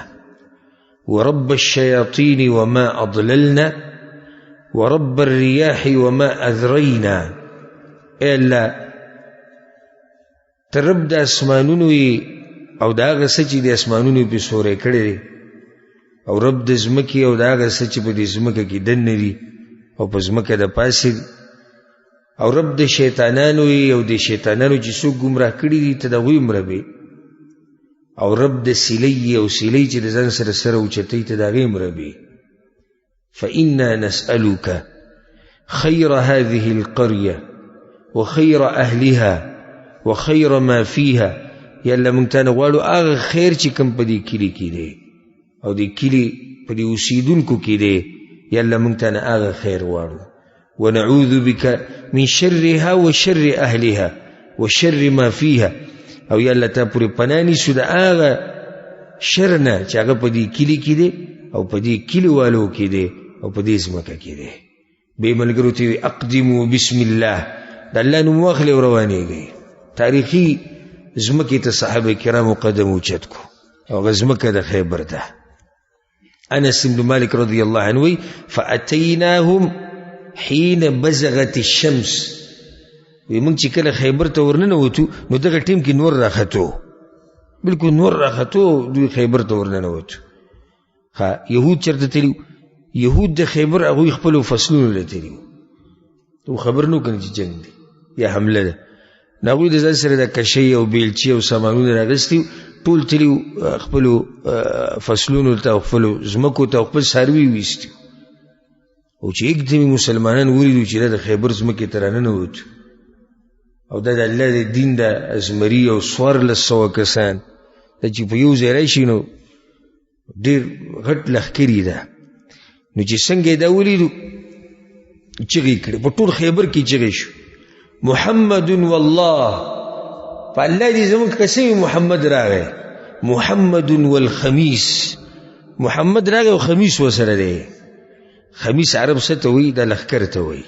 ورب الشياطين وما أضللنا ورب الرياح وما أذرينا. إلا ترب دا اسمانونو او دا آغا سچی دا اسمانونو پی سورے کڑی او رب دا زمکی او دا آغا سچی پی دا زمکا کی دن دی او پا زمکا دا پاسی او رب د شیطانانو او د شیطانانو چې څوک ګمراه کړي دي ته د هغوی مربې، او رب د سیلی او سیلی چې د ځان سره سره اوچتوي ته د هغې مربې. فإنا نسألك خير هذه القرية وخير أهلها وخير ما فيها. یا الله موږ تا نه غواړو هغه خیر چې کوم په دې کلي کې دی او د کلي په دې اوسېدونکو کې دی، یا الله موږ تا نه هغه خیر غواړو. ونعوذ بك من شرها وشر أهلها وشر ما فيها. او یا الله تا پوری پناه نیسو د هغه شر نه چې هغه په دې کلي کې دی او په دې کلیوالو کې دی او په دې ځمکه کې دی. بې ملګرو ته وي اقدموا بسم الله، د الله نوم واخلئ او روانېږئ. تاریخي ځمکې ته صحابه کرامو قدم اوچت کو او هغه ځمکه د خیبر ده. انس بن مالک رضی الله عنه وی فأتیناهم حين بزغت الشمس. وی مونږ چې کله خیبر ته ورننوتو نو دغه ټیم کې نور راختو، بلکل نور راختو، دوی خیبر ته ورننوتو. یهود چرته تلي، یهود د خیبر هغوی خپلو فصلونو له تلي تو خبر نو کنه چې جنګ دی یا حمله ده. نو هغوی د ځان سره د کشۍ او بیلچې او سامانونه راغستي، ټول تلي خپلو فصلونو ته او خپلو ځمکو ته او خپل څاروي ویستي. او چې اکدمي مسلمانان ولیدو چې دا د خیبر ځمکې ته راننوتو او دا د الله د دین د ازمري او 1400 کسان دا چې په یو ځای راشي نو ډېر غټ لښکري ده. نو چې څنګه دا ولیدو چغې کړې، په ټول خیبر کې چغې شو محمد والله، په الله دې زموږ قسم محمد راغی، محمد والخمیس، محمد راغی او خمیس وسره دی. خمیس عرب څه ته وایي؟ دا لښکر ته وایي.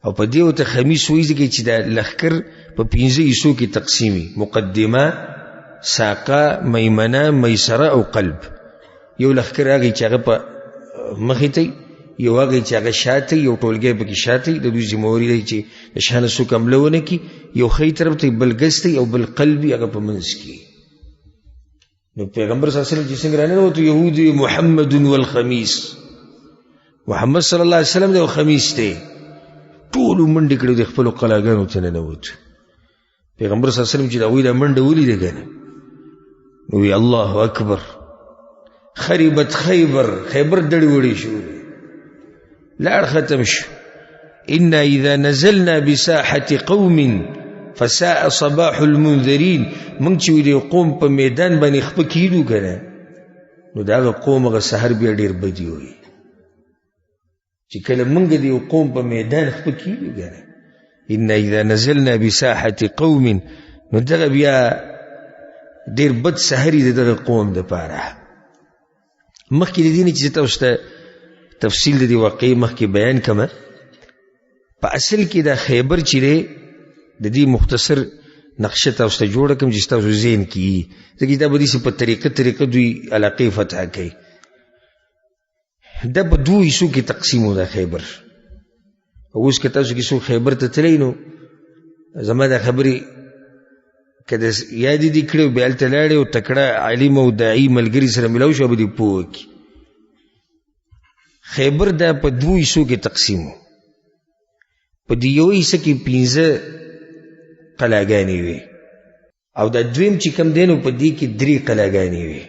او په دې ورته خمیس وایي ځکه چې دا لښکر په 5 حصو کې تقسیمي: مقدمه، ساقه، میمنه، میسره او قلب. یو لښکر هغه چې هغه په مخې ته، یو هغه چې هغه شاته، یو ټولګی پکې شاته، د دوی ذمهواري دی چې د شانه څوک حمله ونه کړي. یو ښی طرف ته بل ګز ته او بل قلبي هغه په منځ کې. نو پیغمبر صلی الله علیه وسلم چې څنګه راننوتو، یهود محمد والخمیس، محمد صلی الله علیه وسلم دی او خمیس دی. ټولو منډې کړې د خپلو قلاګانو ته ننوتو. پیغمبر صلی الله علیه وسلم چې د هغوی دا منډه ولیده که نه، نو وی الله اکبر، خربت خیبر، خیبر دړې وړې شو، لاړ ختم شو. انا اذا نزلنا بساحة قوم فساء صباح المنذرین. موږ چې د قوم په میدان باندې خپه کیدو که نه، نو دا هغه قوم هغه سحر بیا ډېر بدي وي چې کله موږ د یو قوم په میدان خپه کېږو ګنه ان اذا نزلنا بساحة قوم نو دغه بیا ډېر بد سحر د دغه قوم دپاره. مخکې د دې نه چې تاسو ته تفصیل د دې واقعې مخکې بیان کړمه، په اصل کې دا خیبر چې دی د دې مختصر نقشه تاسو ته جوړه کړم چې تاسو ذهن کې وي، ځکه دا به داسې په طریقه دوی علاقې فتح کوي. دا په دوو حصو کې تقسیم و دا خیبر. اوس که تاسو کې څوک خیبر ته تللی نو زما دا خبرې که د یادې دې کړې او بیا هلته لاړې او تکړه عالم او داعي ملګري سره ملاو شو به دې پوه وکړي. خیبر دا په دوو حصو کې تقسیم و. په دې یو حصه کې 15 قلاګانې وي او دا دویم چې کم دی نو په دې کې 3 قلاګانې وي.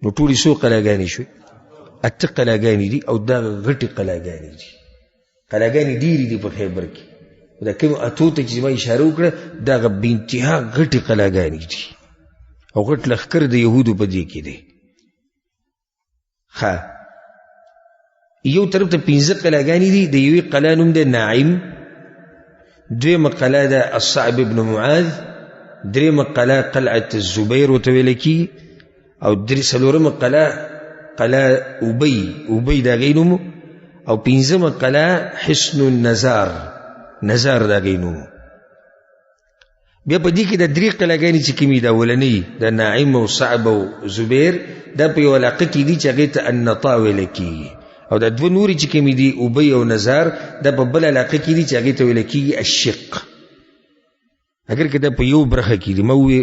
نو ټولې څو قلاګانې شوې؟ 8 قلاګانې دي او دا غټې قلاګانې دي. قلاګانې ډېرې دي په خیبر کې. دا کوم اتو ته چې ما اشاره وکړه دا بې انتها غټې قلاګانې دي او غټ لښکر د یهودو په دې کې دی. ښه یو طرف ته 15 قلاګانې دي. د یوې قلا نوم دی ناعم، دویمه قلا ده الصعب ابن معاذ، دریمه قلا قلعة الزبیر ورته ویل کېږي، او څلورمه قلا ابی د هغې نوم، او 15مه قلا حصن النزار د هغې نوم. بیا په دې کې د 3 قلاګانې چې کومې د اولنۍ د ناعم او صعب او زبیر دا په یو علاقه کې دي چې هغې ته النطا ویل کېږي، او د 2 نورې چې کومې دي ابی او نزار دا په بل علاقه کې دي چې هغې ته ویل کېږي الشق. اگر که دا په یو برخه کې دي، ما وویې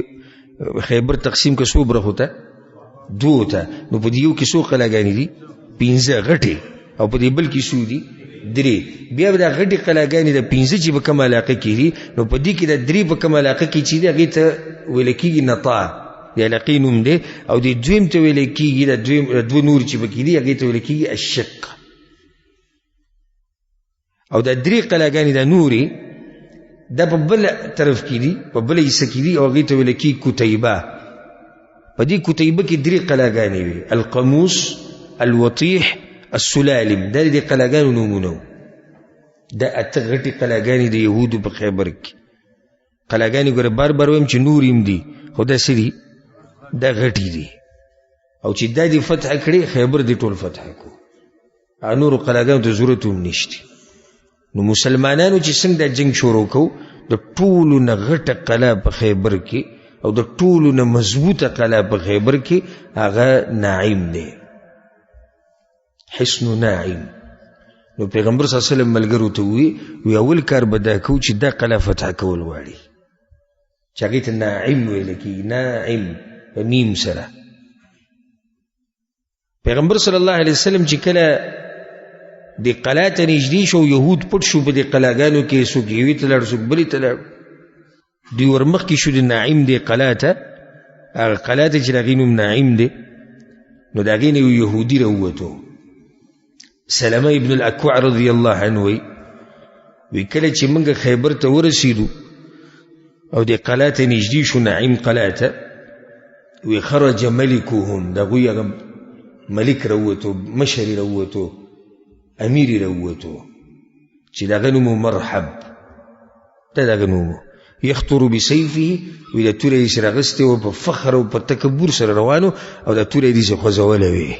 خیبر تقسیم که څو برخو ته؟ 2 ته. نو په دې یو کې څو قلاګانې دي؟ 15 غټې، او په دې بل کې څو دي؟ 3. بیا به دا غټې قلاګانې د 15 چې په کومه علاقه کې دي نو په دې کې د 3 په کومه علاقه کې چې دي هغې ته ویل کېږي نطا، د علاقې نوم دی، او د دویم ته ویل کېږي د 2 نور چې پکې دي هغې ته ویل کېږي الشق. او د 3 قلاګانې د نورې دا په بل طرف کې دي، په بل حصه کې دي، او هغې ته ویل کېږي کتیبه. په دې کتیبه کې 3 قلاګانې وي، القموس، الوطیح، السلالم. دا د قلاګانو نومونه وو. دا 8 غټې قلاګانې د یهودو په خیبر کې. قلاګانې ګوره بار وایم چې نور هم دي، خو دا څه دي؟ دا غټې دي. او چې دا دې فتح کړې خیبر دې ټول فتح کړو، نورو قلاګانو ته ضرورت هم نشته. نو مسلمانانو چې څنګه دا جنګ شروع کوو، د ټولو نه غټه قلا په خیبر کې او د ټولو نه مضبوطه قلا په خیبر کې هغه ناعم دی، حصن ناعم. نو پیغمبر صلی الله علیه وسلم ملګرو ته وی اول کار به دا کوو چې دا قلا فتح کول غواړي، چې هغې ته ناعم ویل کېږي، ناعم په میم سره. پیغمبر صلی الله علیه وسلم چې کله د قلا ته نږدې شو، یهود پټ شو په دې قلاګانو کې، څوک یوې ته لاړ څوک بلې ته لاړ. دوی ورمخکې شو د ناعم دې قلا ته، هغه قلا ته چې د هغې نوم ناعم دی. نو د هغې نه یو یهودي راووتو، سلمه ابن الاکوع رضی الله عنه وی کله چې موږ خیبر ته ورسېدو او د قلا ته نږدې شو، ناعم قلا ته، وی خرج ملکهم، د هغوی هغه ملک راووتو، مشر راووتو، امیر راووتو، چې د هغه نوم مرحب، دا د هغه نوم یخطر بسیفه، وی د توره یې سره اغوستې وه، په فخر او په تکبر سره روانو، او د توره یې داسې خوځوله وي،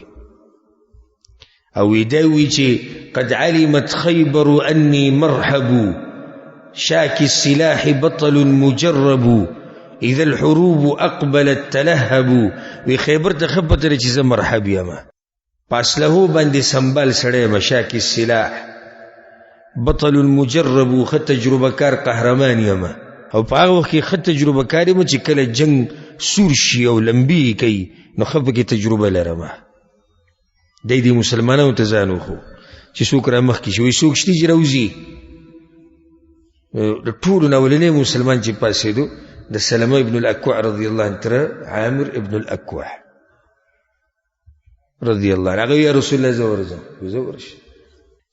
او دا وی چې قد علمت خیبر انی مرحب شاک السلاح بطل مجرب اذا الحروب اقبلت تلهب. وی خیبر ته ښه پته ده چې زه مرحب یم، په اسلحو باندې سنبال سړی یم، شاک السلاح بطل مجرب، ښه تجربه کار قهرمان یم، او په هغه وخت کې ښه تجربه کار یم چې کله جنگ سور شي او لمبي کوي نو ښه پکې تجربه لرم. دی مسلمانانو ته ځان وښو چې څوک را مخکې شي، وایي څوک شته چې راوځي. د ټولو نه اولنی مسلمان چې پاڅېدو د سلمه ابن الاکوع رضی الله عنه تره عامر ابن الاکوع رضی الله عنه، هغه یا رسول الله زه ورځم، زه ورشم.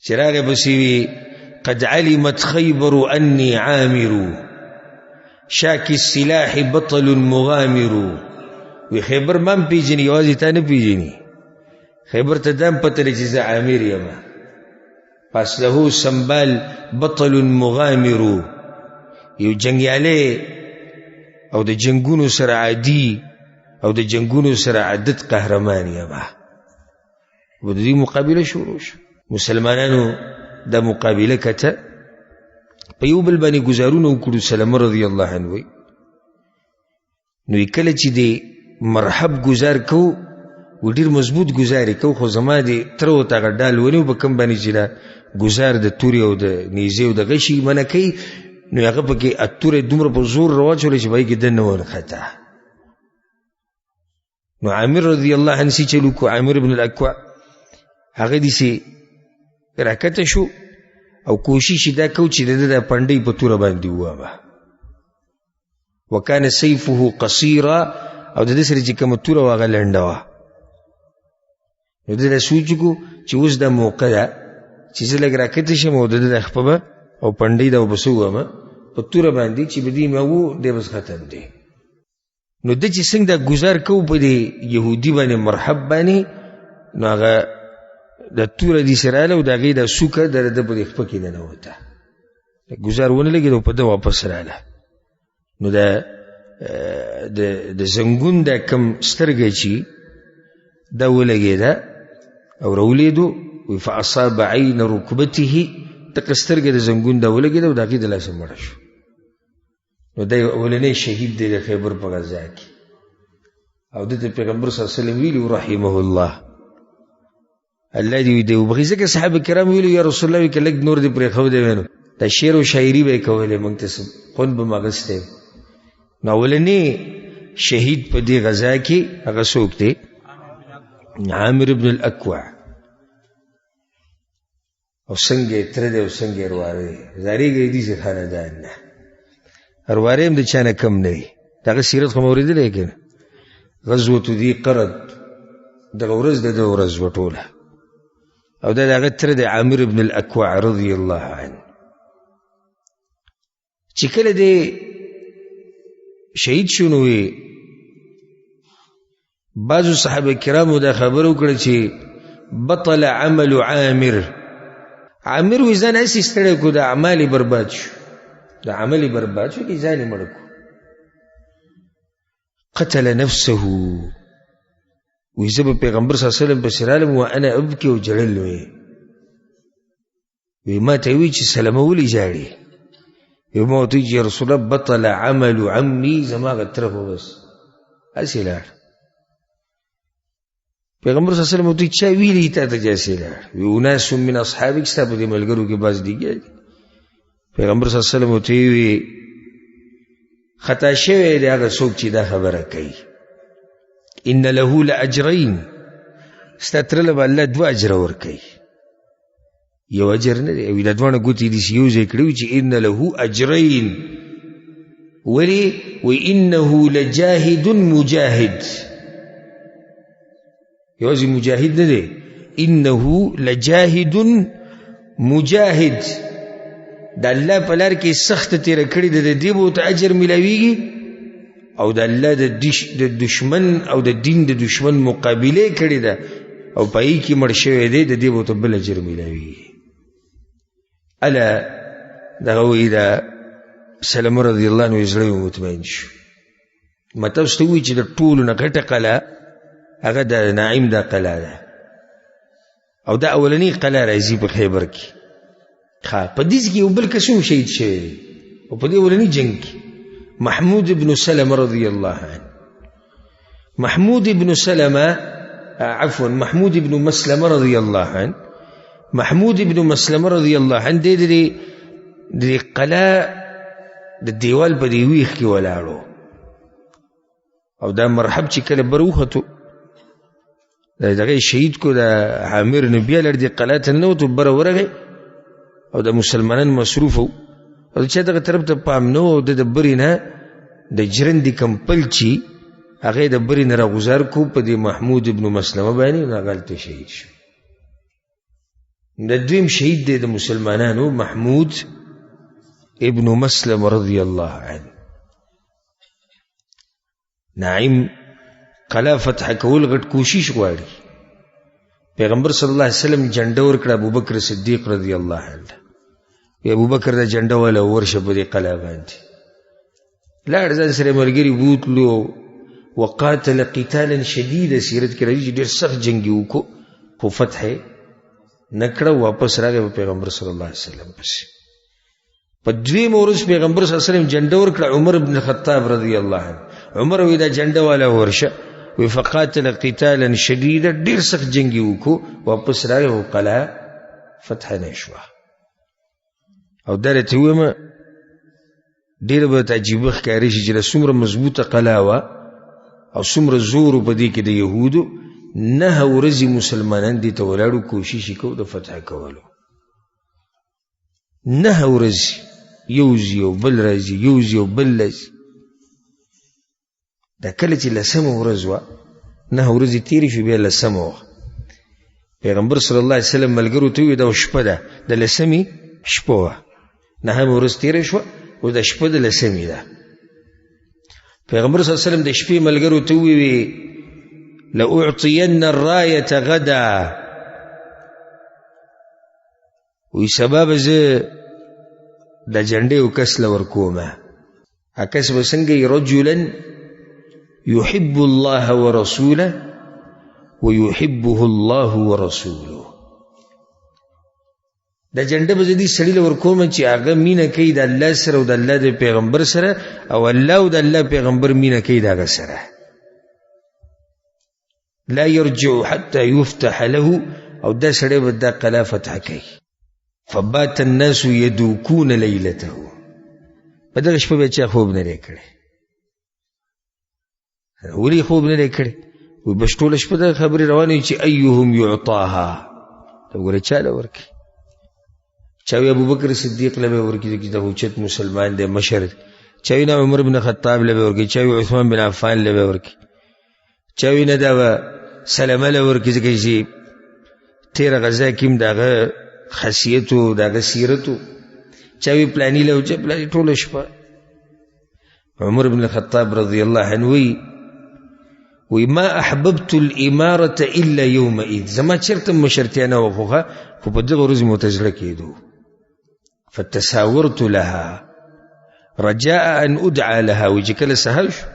چې راغی پسې وي قد علمت خیبر انی عامر شاک السلاح بطل مغامر، وی خیبر مام پیژني یوازې تا نه پیژني خیبر ته دام پته لري چې زه عامر یم پس له سنبال بطل مغامر یو جنګیالی او د جنګونو سره عادي او د جنګونو سره عادت قهرمان یم و د دې مقابله شروع شو مسلمانانو دا مقابله کته په یو بل باندې ګزارونه وکړو سلمه رضی الله عنه نو کله چې دی مرحب گزار کو و ډیر مضبوط گزارې کو خو زما دی تر او تا ډال ونیو په کم باندې چې دا گزار د توري او د نیزه او د غشي منه کوي نو هغه پکې اتوره دومره په زور رواچول چې وای کې دنه ورخته نو عامر رضی الله عنه چې چلو کو عامر ابن الاکوع هغه دي سي راکته شو او کوشش دا کو چې د پندې په توره باندې وامه وکانه سيفه قصيرا او د دې سره چې کوم توره واغه لنډه وا نو د سوچو چې اوس د موقع ده چې زه لګ راکته شم او د خپل او پندې دا وبسومه په توره باندې چې بدی مو د بس ختم دي نو د چې څنګه د گزار کو په دې يهودي باندې مرحب باندې نو هغه د توره دي سره له د غي د سوکه د په خپل کې نه وته گزار ونه لګي په د واپس رااله نو د زنګون د کم سترګې چې دا ولګي دا او رولیدو فاصاب عين ركبته تکسترګې د زنګون دا ولګي دا دغه د لاس مړ شو نو دا ولنې شهید دی د خیبر په غزا کې او د پیغمبر صلی الله علیه وسلم ویلو رحمه الله الذي دی وبغیزه کې صحابه کرام ویلو یا رسول الله کې لګ نور دی پر خو دی وینو دا شعر او شاعری به کولې مونږ ته خون به ماغسته نو ولنې شهید په دې غزا کې هغه څوک دی عامر ابن الاکوع او څنګه تر دې او څنګه ورواره زاریږي دې څه خاندان نه ورواره هم د چانه کم نه دی دا سیرت خو مورید لیکن غزوه ذی قرد د ورځ د ورځ وټوله او دا هغه تر دې عامر ابن الاکوع رضی الله عنه چې کله دې شهید شونوي بعضو صحابه کرامو دا خبرو کړ چې بطل عمل عامر وزن اسی ستړی کو د اعمال برباد شو د عمل برباد شو کی ځان مړ کو قتل نفسه ويزب پیغمبر صلی الله علیه وسلم بسرالم وانا ابكي وجلل وي ما توي چې سلام ولي جاړي یو ما ته چې رسول الله بطل عمل عمي زما غتره بس اسیلار پیغمبر صلی الله علیه وسلم ته چا ویلی ته جاسیلار وي ناس من اصحابك ستاسو د ملګرو کې باز دیږي پیغمبر صلی الله علیه وسلم ته وی خطا شوی دی هغه څوک چې دا خبره کوي ان له لاجرين ستترل الله دوا اجر ور کوي یو اجر نه دی وی د دوه غوتی دي یو ذکرو چې ان له اجرين ولی وانه لجاهد مجاهد یوزي مجاهد نه دی انه لجاهد مجاهد د الله په لار کې سخت تیر کړی د دې بو ته اجر ملويږي او د الله د دشمن او د دین د دشمن مقابله کړی ده او پای کې مړ شوی دی د دې بو ته بل اجر ملويږي الا دغه وی دا سلام رضی الله عنه زړه مطمئن شو مته ستوي چې د ټولو نه غټه قلا هغه د نعیم دا قلا ده او دا اولنی قلا راځي په خیبر کې په دې کې یو بل کسو شهید شوی او په دې اولنی جنگ کې محمود ابن سلمة رضی الله عنه محمود ابن مسلمة رضی الله عنه محمود ابن مسلمة رضی الله عنه دې قلا د دیوال په دی ویخ کې ولاړو او دا مرحب چې کله بروخته دغه شهید کو د عامر نبی لر دی قلا ته نو ته بر ورغه او د مسلمانان مصروف او چې دغه طرف ته پام نو د برینه د جرندې کمپل چی هغه د برینه را گزار کو په دی محمود ابن مسلمه باندې ناغلته شهید شو د دویم شهید دی د مسلمانانو محمود ابن مسلم رضی الله عنه نعیم قلا فتح کول غټ کوشش غواړي. پیغمبر صلی الله علیه وسلم جنډه ورکړه ابوبکر صدیق رضی الله عنه. ابوبکر دا جنډه ولا ورشه په دې قلا باندې لاړ ځان سره ملګری بوتلو وقاتل قتالا شديدا. سیرت کې راځي ډېر سخت جنگ وکړو خو فتح نکړه. واپس راغی پیغمبر صلی الله علیه وسلم پسې. په دویمه ورځ پیغمبر صلی الله علیه وسلم جنډه ورکړه عمر بن الخطاب رضی الله عنه. عمر وی دا جنډه والا ورشه وی فقاتل قتالا شديدا ډېر سخت جنگ وکړو واپس راغی او قلا فتح نشوه. او درته ومه ډېر به تعجب ښکاري چې څومره مضبوطه قلا وه او څومره زور په دې کې د یهودو. 9 ورځې مسلمانان دې ته ولاړو کوشش یې کوو د فتح کولو. 9 ورځې یو ځي یو بل راځي یو ځي یو بل راځي. دا کله چې 10مه ورځ وه 9 ورځې تېرې شوې بیا 10مه وه. پیغمبر صلی الله علیه وسلم ملګرو ته وویل دا شپه ده د 10مې شپه وه. 9مه ورځ تېره شوه او د شپه د 10مې ده. پیغمبر صلی الله علیه وسلم د شپې ملګرو ته وویل لأعطين الراية غدا. وی سبا به زه د جنډې یو کس له ورکومه. هغه کس به څنګه رجلا يحب الله ورسوله ويحبه الله ورسوله. دا جنډه به زه دې سړي له ورکومه چې هغه مینه کوي د الله سره او د الله د پیغمبر سره او الله او د الله پیغمبر مینه کوي د هغه سره. لا يرجع حتى يفتح له او دا سړی به دا قلا فتح کوي. فبات الناس يدوكون ليلته. په دغه شپه به چا خوب نه دی کړی. ولې خوب نه دی کړی؟ وایي بس ټوله شپه دغه خبرې روانې وي چې ایهم یعطاها. ته وګوره چا له ورکړي. چا وی ابوبکر صدیق له به ورکړي چې د اوچت مسلمان دی مشر. چا وی نه عمر بن خطاب له به ورکړي. چا وی عثمان بن عفان له به ورکړي. چا وی نه دا سلمه له ورکړي ځکه چې تېره غزا کې هم د هغه خاصیت و د هغه سیرت و. چا وی پلاني له چا پلاني ټوله شپه. عمر بن الخطاب رضی الله عنه وی ما احببت الامارة الا يومئذ. زما چېرته مشرتیا نه وه خو په دغه ورځ مو ته زړه کېدو. فتساورت لها رجاء ان ادعى لها. وی چې کله سهار شو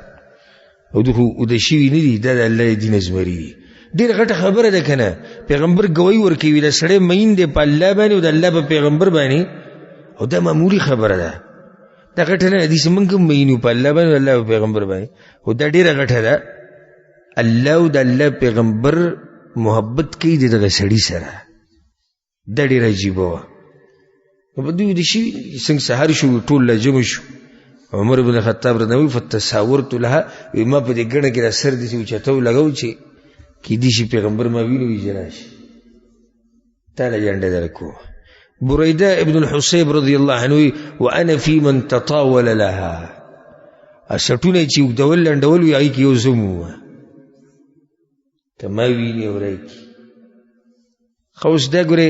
او د شوي نه دي دا د الله دین ازمري دي. ډېره غټه خبره ده که نه. پیغمبر ګوی ورکوي دا سړی مین دی په الله باندې او د الله په پیغمبر باندې او دا معمولي خبره ده. دا غټه نه ده چې موږ هم مین یو په الله باندې او الله په پیغمبر باندې. خو دا ډېره غټه ده. الله او د الله پیغمبر محبت کوي د دغه سړي سره. دا ډېره عجیبه وه. په دوی د شي څنګه سهار شو ټول لا جمع شو. عمر بن الخطاب رضی فتساورت لها. وی ما په دې ګڼه کې را سر داسې اوچته ولګو چې کیدای شي پیغمبر ما وینو وي جناش تا له جنډه درکو. بريدة ابن الحصيب رضی الله عنه وانا في من تطاول لها. اسټونه چې وګدول لنډول وي هغې کې یو زمو ته ما ویني ورایکي. خو اوس دا ګورې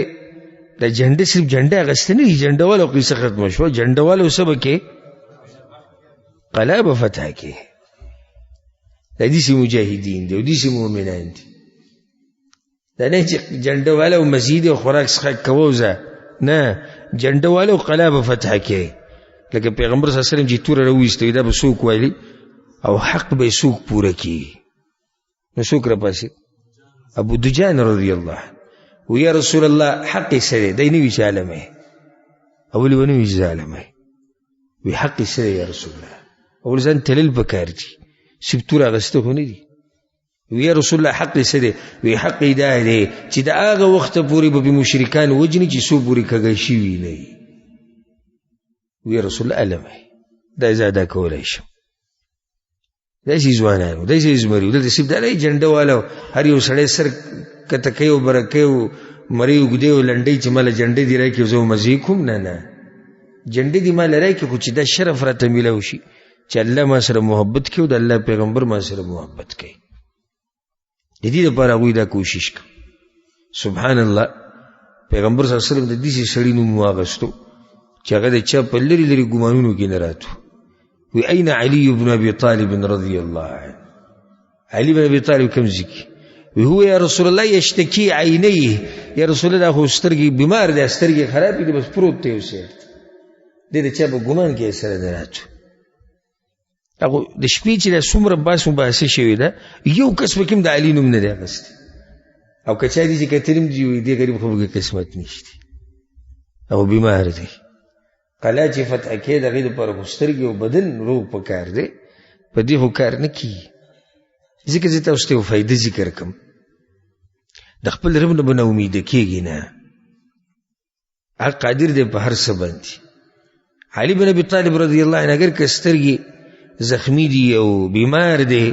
دا جنډه صرف جنډه اخیستې نه دي. جنډه والو قصه ختمه شوه. جنډه والو څه به کې قلا به فتح کې. دا داسې مجاهدین دي او داسې مؤمنان دي. دا نه چې جنډه والا او مسجد او خوراک څښاک کوو زه نه. جنډه والا او قلا به فتح کې. لکه پیغمبر صلی الله علیه وسلم چې توره راویستوي دا به څوک وایي او حق به یې څوک پوره کړي. نو څوک راپاسېد؟ ابو دجان رضی الله عنه و یا رسول الله حق یې څه دی؟ دی نه وي چې عالم یې. اولې ونه وي چې عالم یې. وی حق یې څه دی یا رسول الله؟ اول ځان تلل پکار دي. صرف تور اخیسته خو نه دي. وی یا رسول الله حق یې څه دی؟ وی حق یې دا دی چې د هغه وخته پورې به مشرکان وجني چې څو پورې کږی شوي نه وي. وی یا رسول الله علم یې دا زه ادا کولی شم. داسې ځوانانو داسې زمري دلته صرف دا نه جنډه والا هر یو سړی سر کته کوي او بره کوي او مرۍ اوږدې او لنډۍ چې ماله جنډې دې راکړي زه مزې کوم. نه نه جنډې دې ماله راکړي خو چې دا شرف راته میلاو شي چې الله ما سره محبت کوي او د الله پیغمبر ما سره محبت کوي. د دې لپاره هغوی دا کوشش کوي. سبحان الله. پیغمبر صلی الله علیه وسلم د داسې سړي نوم واخیستو چې هغه د چا په لرې لرې ګمانونو کې نه راتو. وی این علی بن ابي طالب رضی الله عنه. علي بن ابي طالب کوم ځکه هو یا رسول الله یشتکی عینیه یا رسول الله خو سترګې بیمار دی سترګې خراب دي بس پروت دی اوسه دې چا په ګمان کې سره دراتو هغه د شپې چې د څومره باس مباحثه شوې ده یو کس پکې د علي نوم نه دی اخیستی او کچا دي چې کتریم دی وي دې غریب خو قسمت نشته او بیمار دی قلا چې فتح کې دغه لپاره سترګې او بدن روغ پکار دی په دې هو کار نه کی ځکه چې تاسو ته فائدې ذکر کوم د خپل رب نه بنه امید کېږي نه هغه قادر دی په هر څه باندې علي بن ابي طالب رضی الله عنه اگر کسترګي زخمی دی او بیمار دی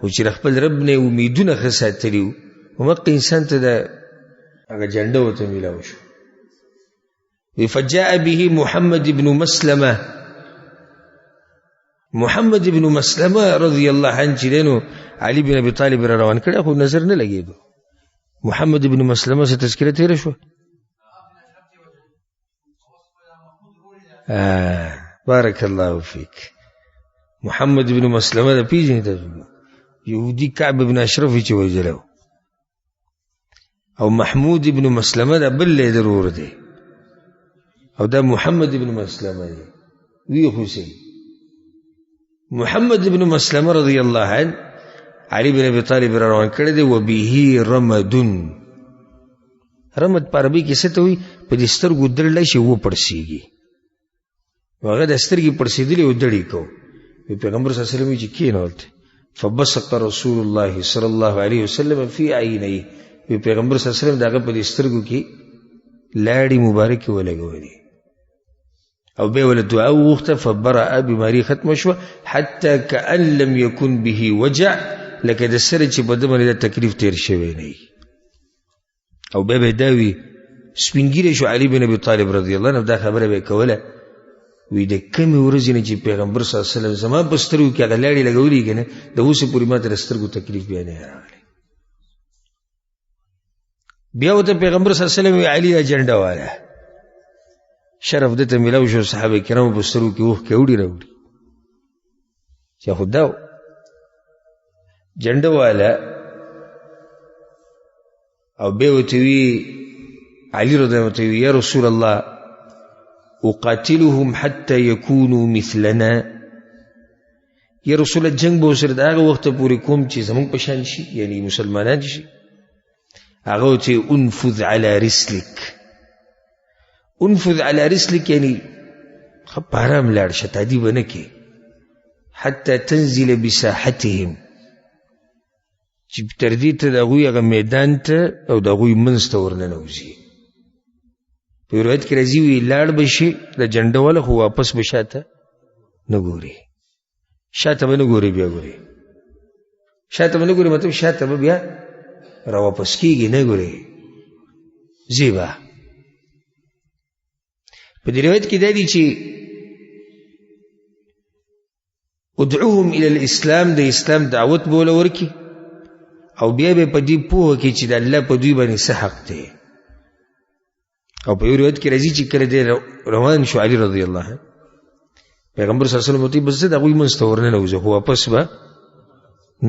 او چې خپل رب نه امیدونه خساتلیو ومقه انسان ته د هغه جنډه وته ملاو شو فجاء به محمد بن مسلمه محمد بن مسلمه رضی الله عنه چې دینو علي بن ابي طالب روان کړه خو نظر نه لګیدو محمد بن مسلمه څه تذکرہ تیر شو بارك الله فيك محمد بن مسلمه د پیژنې ته يهودي كعب بن اشرف چې وجلو او محمود بن مسلمه د بل ضرور دی او دا محمد بن مسلمه دی وی حسین محمد بن مسلمه رضی الله عنه علي بن ابي طالب روان کړی دی وبه رمد رمد په عربي کې څه ته وي په دې سترګو درلای شي و پړسیږي هغه د سترګې پړسېدلې او دړې کو پیغمبر صلی الله علیه وسلم چې کېنولته فبصق رسول الله صلی الله علیه وسلم فی عینیه پیغمبر صلی الله علیه وسلم دغه په سترګو کې لاړې مبارکې ولګولې او به ول دعا وغوښته فبرأ بیماری ختم شو حتی کأن لم یکن به وجع لکه د سره چې په دمنه د تکلیف تیر شوی نه او به داوی سپینګیره شو علي بن ابي طالب رضی الله عنه دا خبره به کوله وی د کمی ورځې نه چې پیغمبر صلی الله علیه وسلم زما په سترګو کې هغه لاړې لګولې کنه د اوسه پورې ماته د سترګو تکلیف بیا نه راغلی بیا وته پیغمبر صلی الله علیه وسلم علي اجنډا واله شرف دته ملاو شو صحابه کرام په سترګو کې وښ کې وړي راوړي چې خداو جنډا واله او به وته وی علي رضی الله عنه یا رسول الله اقاتلهم حتى يكونوا مثلنا یا رسول الله جنگ به سره دغه وخت پورې کوم چې زمونږ په شان شي یعنی مسلمانان شي هغه چې انفذ على رسلك انفذ على رسلك یعنی خبرام لاړ شتادي ونه کې حتى تنزل بساحتهم چې تر دې ته دغه هغه میدان ته او دغه منځ ته ورننوځي په روایت کې راځي وی لاړ بشي د جنډواله خو واپس بشاته نه ګوري شاته به نه ګوري بیا ګوري شاته به نه ګوري مطلب شاته به بیا را واپس کیږي نه ګوري زیبا په دې روایت کې دا دی چې ادعوهم الى الاسلام د اسلام دعوت بوله ورکی او بیا به په دې پوهه کې چې د الله په دوی باندې څه حق دی او په روایت کې راځي چې کله دې روان شو علي رضی الله عنه پیغمبر صلی الله علیه وسلم ته بس دا غوي مستورنه نه وځه هو واپس به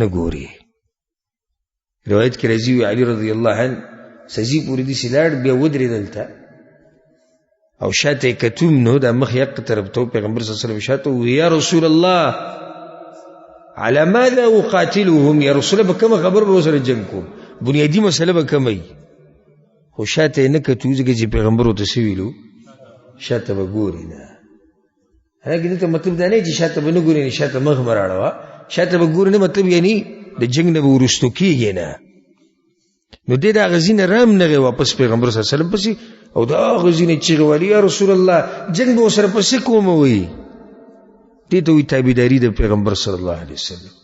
نه ګوري روایت کې راځي علي رضی الله عنه سجی پوری دي سلاړ بیا ودرې دلته او شاته کتوم نو د مخ یق طرف ته پیغمبر صلی الله علیه وسلم شاته یا رسول الله على ماذا اقاتلهم يا رسول الله کوم خبر به سره جنگ کوم بنیادی مسله به کومي خو شاته نه کتوځي چې پیغمبر وته سویلو شاته به ګوري نه هغه دې مطلب دا نه چې شاته به نه ګوري نه شاته مخ مراړوا شاته به ګوري نه مطلب یعنی د جنگ نه ورستو کیږي نه نو دې دا غزین رام نه واپس پیغمبر صلی الله علیه وسلم پسې او دا غزین چې ولی یا رسول الله جنگ به سره پسې کوم وي دې ته وی تابعداري د پیغمبر صلی الله علیه وسلم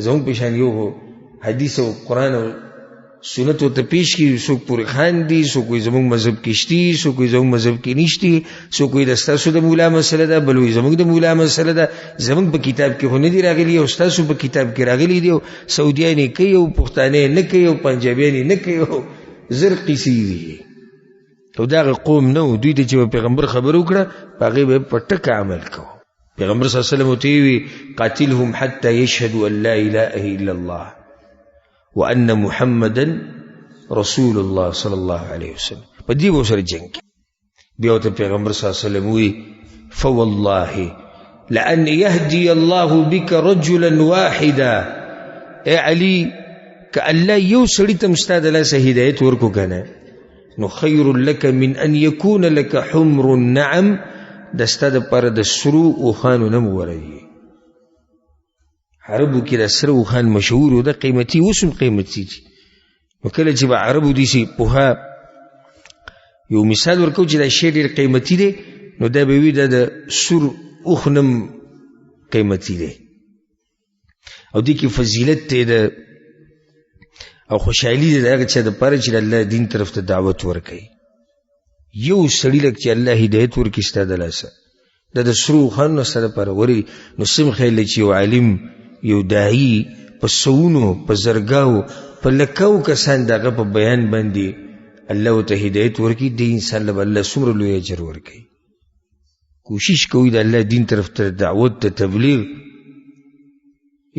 زموږ په شان یو حدیث او قران او سنت ته پیش کی سو پوری خان دي سو کوئی زموږ مذهب کې شتي سو کوئی زموږ مذهب کې نشتي سو کوئی دستاسو د مولا مسله ده بلوي زموږ د مولا مسله ده زموږ په کتاب کې خو نه دي راغلي او تاسو په کتاب کې راغلي دي سعودیانی کوي او پښتانه نه کوي او پنجابیانی نه کوي زرقي سي دي او دا قوم نو دوی د پیغمبر خبرو کړه هغه به پټک عمل کوي پیغمبر صلی الله علیه وسلم وتوی قاتلهم حتى يشهدوا ان لا اله الا الله وان محمدا رسول الله صلی الله علیه وسلم. په دې وسره جنگ بیا ته پیغمبر صلی الله علیه وسلم وی فوالله لأن يهدي الله بك رجلا واحدا. اے علی که الله یو سړی ته مستاد له هدایت ورکو کنه نو خیر لك من ان يكون لك حمر النعم، دستاد پر د سرو او خانو نم ورای. عربو کې د سرو خان مشهور او د قیمتي وسم قیمتي نو کله چې به عربو دي سي په یو مثال ورکو چې دا شی ډیر قیمتي دی نو دا به وي د سر او خنم قیمتي دی او دې کې فضیلت دی او خوشحالي دی هغه چې د پاره چې الله دین طرف ته دعوت ورکړي. یو سړی لکه چې الله هدایت ورکړي ستاسو د لاسه د سرو خان سره پر وري نو سم خیل چې یو عالم یو داعی په سونو په زرګاو په لکاو کسان دغه په بیان باندې الله ته هدایت ورکړي د انسان له الله څومره لوی اجر ورکړي. کوشش کوي د الله دین طرف ته دعوت ته تبلیغ.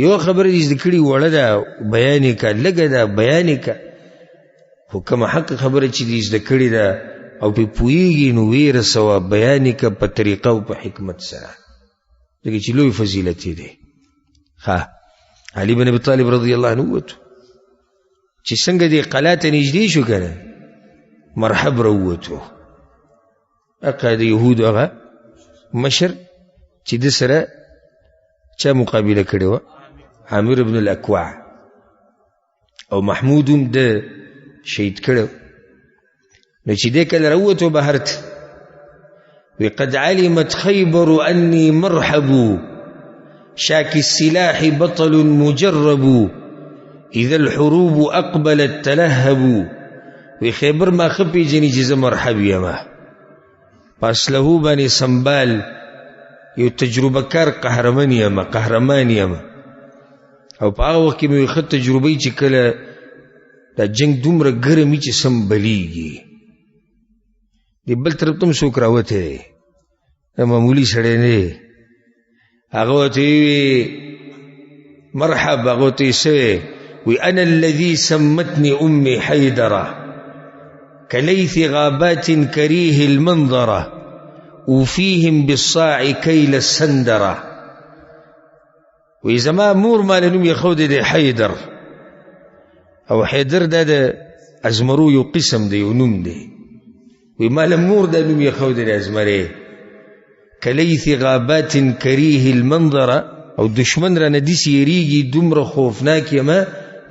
یو خبره دې ذکرې وړه ده بیان کا لګه ده بیان کا خو کوم حق خبره چې دې ذکرې ده او په پویږي نو ویره سوا بیان کا په طریقه او په حکمت سره دغه چې لوی فضیلت دی. ها علي بن ابي طالب رضی الله عنه وته چې څنګه دې قلات نږدې شو کنه مرحب وروته اقا د يهود هغه مشر چې د سره چا مقابله کړې و عامر ابن الاکوع او محمود د شهید کړو نو چې دې کله وروته بهرت وقد علمت خيبر اني مرحب شاك السلاح بطل مجرب اذا الحروب اقبلت تلهب. وی خیبر ما خپی جنی چې مرحب یما پس له باندې سنبال یو تجربه کار قهرمان یما او په هغه وخت کې مې خط تجربه چې کله دا جنگ دومره ګرمي چې سمبلیږي دی بل طرف تم څوک راوته معمولی سړی نه هغه ته مرحبا هغه ته سوی وی انا الذي سمتني امي حيدره كليث غابات كريه المنظره وفيهم بالصاع كيل السندره. وی زما مور مال نوم یې خود دی حیدر او حیدر دا د ازمرو یو قسم دی یو نوم دی. وی مال مور دا نوم یې خود دی ازمره کلیث غابات کریه المنظره او دشمن را ندیس یریږي دومره خوفناک یما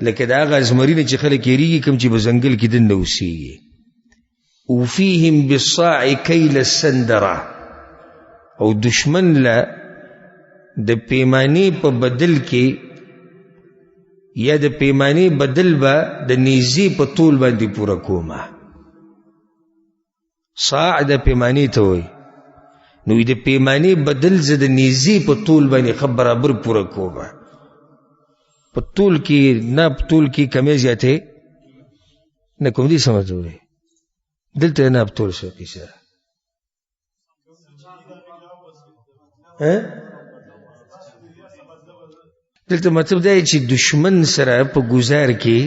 لکه دا هغه ازمرینه چې خلک یریږي کوم چې په ځنګل کې دننه اوسیږي. وفيهم بالصاع كيل السندره او دشمن لا د پیمانی په بدل کې یا د پیمانی بدل با د نیزی په طول باندې پورا کومه. صاع د پیمانی ته وي نو د پیمانی بدل زه د نیزی په طول باندې برابر پورا کومه. په طول کې نه په طول کې کمی زیاته نه کوم دي سمجھوي دلته نه په طول شو کیسه دلته مطلب دی چې دشمن سره په گزار کې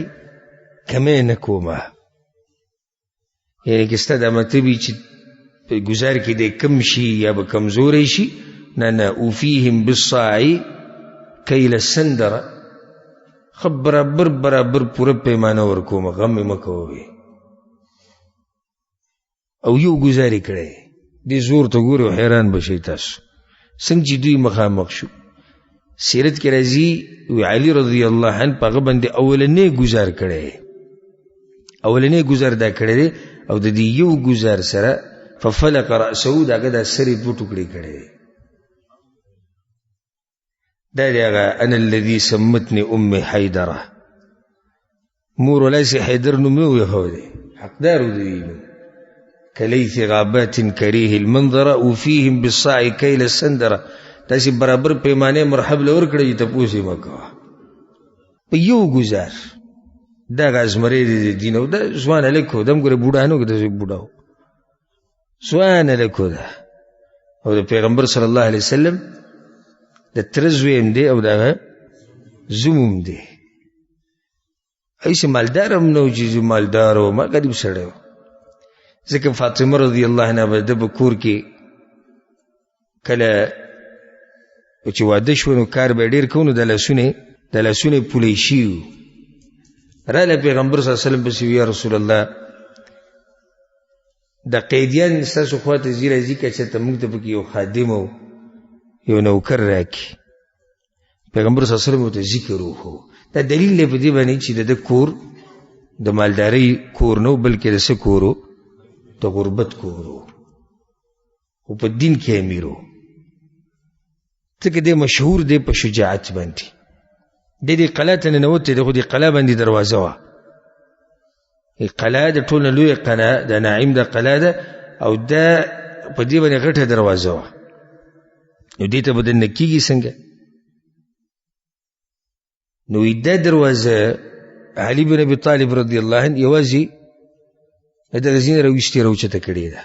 کمی نه کومه یعنی کسته دا مطلب چې په گزار کې د کم شي یا به کمزوري شي نه اوفیهم بالصاع کیل السندره برابر پورا پیمانه ورکومه غم مکووي او یو گزاري کړي دې زور ته ګورو حیران بشي تاسو څنګه چې دوی مخامخ شو. سیرت کې راځي وی علي رضی الله عنه په غبن دي اولنې گزار کړي دا کړي او د دې یو گزار سره ففلق راسه داګه د سری دوه ټوکړي کړي. دا دیغه انا الذي سمتني امي حيدره مور وليس حيدر نو مو يهو دي حقدار دي كليث غابات كريه المنظر وفيهم بالصاع كيل السندره. تاسي برابر پیمانه مرحب لور کړی ته پوسی مکو په یو گزار دا غزمری دي نو دا ځوان لیکو دم ګره بوډانو کې بوډاو ځوان لیکو دا او پیغمبر صلی الله علیه وسلم د تره زوی هم دی او د هغه زوم هم دی. هسې مالدار هم نه و چې مالدار و، ما غریب سړی و. ځکه فاطمه رضی الله عنها به د به کور کې کله چې واده شو نو کار به یې ډېر کوو، نو د لاسونه یې پولی شي وو. راله پیغمبر صلی الله علیه وسلم پسې یا رسول الله د قیدیان ستاسو خواته ځي راځي که چېرته موږ ته پکې یو خادم او یو نوکر راکړي. پیغمبر صلی الله علیه وسلم ورته ذکر وکړو. دا دلیل دی په دې باندې چې د کور د مالدارۍ کور نه و، بلکې د څه کور و؟ د غربت کور و، خو په دین کې امیر و. ځکه دی مشهور دی په شجاعت باندې. د دې قلعه ته ننوتی دی، خو دې قلعه باندې دروازه وه. قلعه د ټول نه لویه قلعه د نعیم د قلعه ده، او دا په دې باندې غټه دروازه وه. نو دې ته به دننه کېږي څنګه؟ نو دا دروازه علي بن ابي طالب رضی الله عنه یوازې د دغه ځای نه راویستې راوچته کړې ده.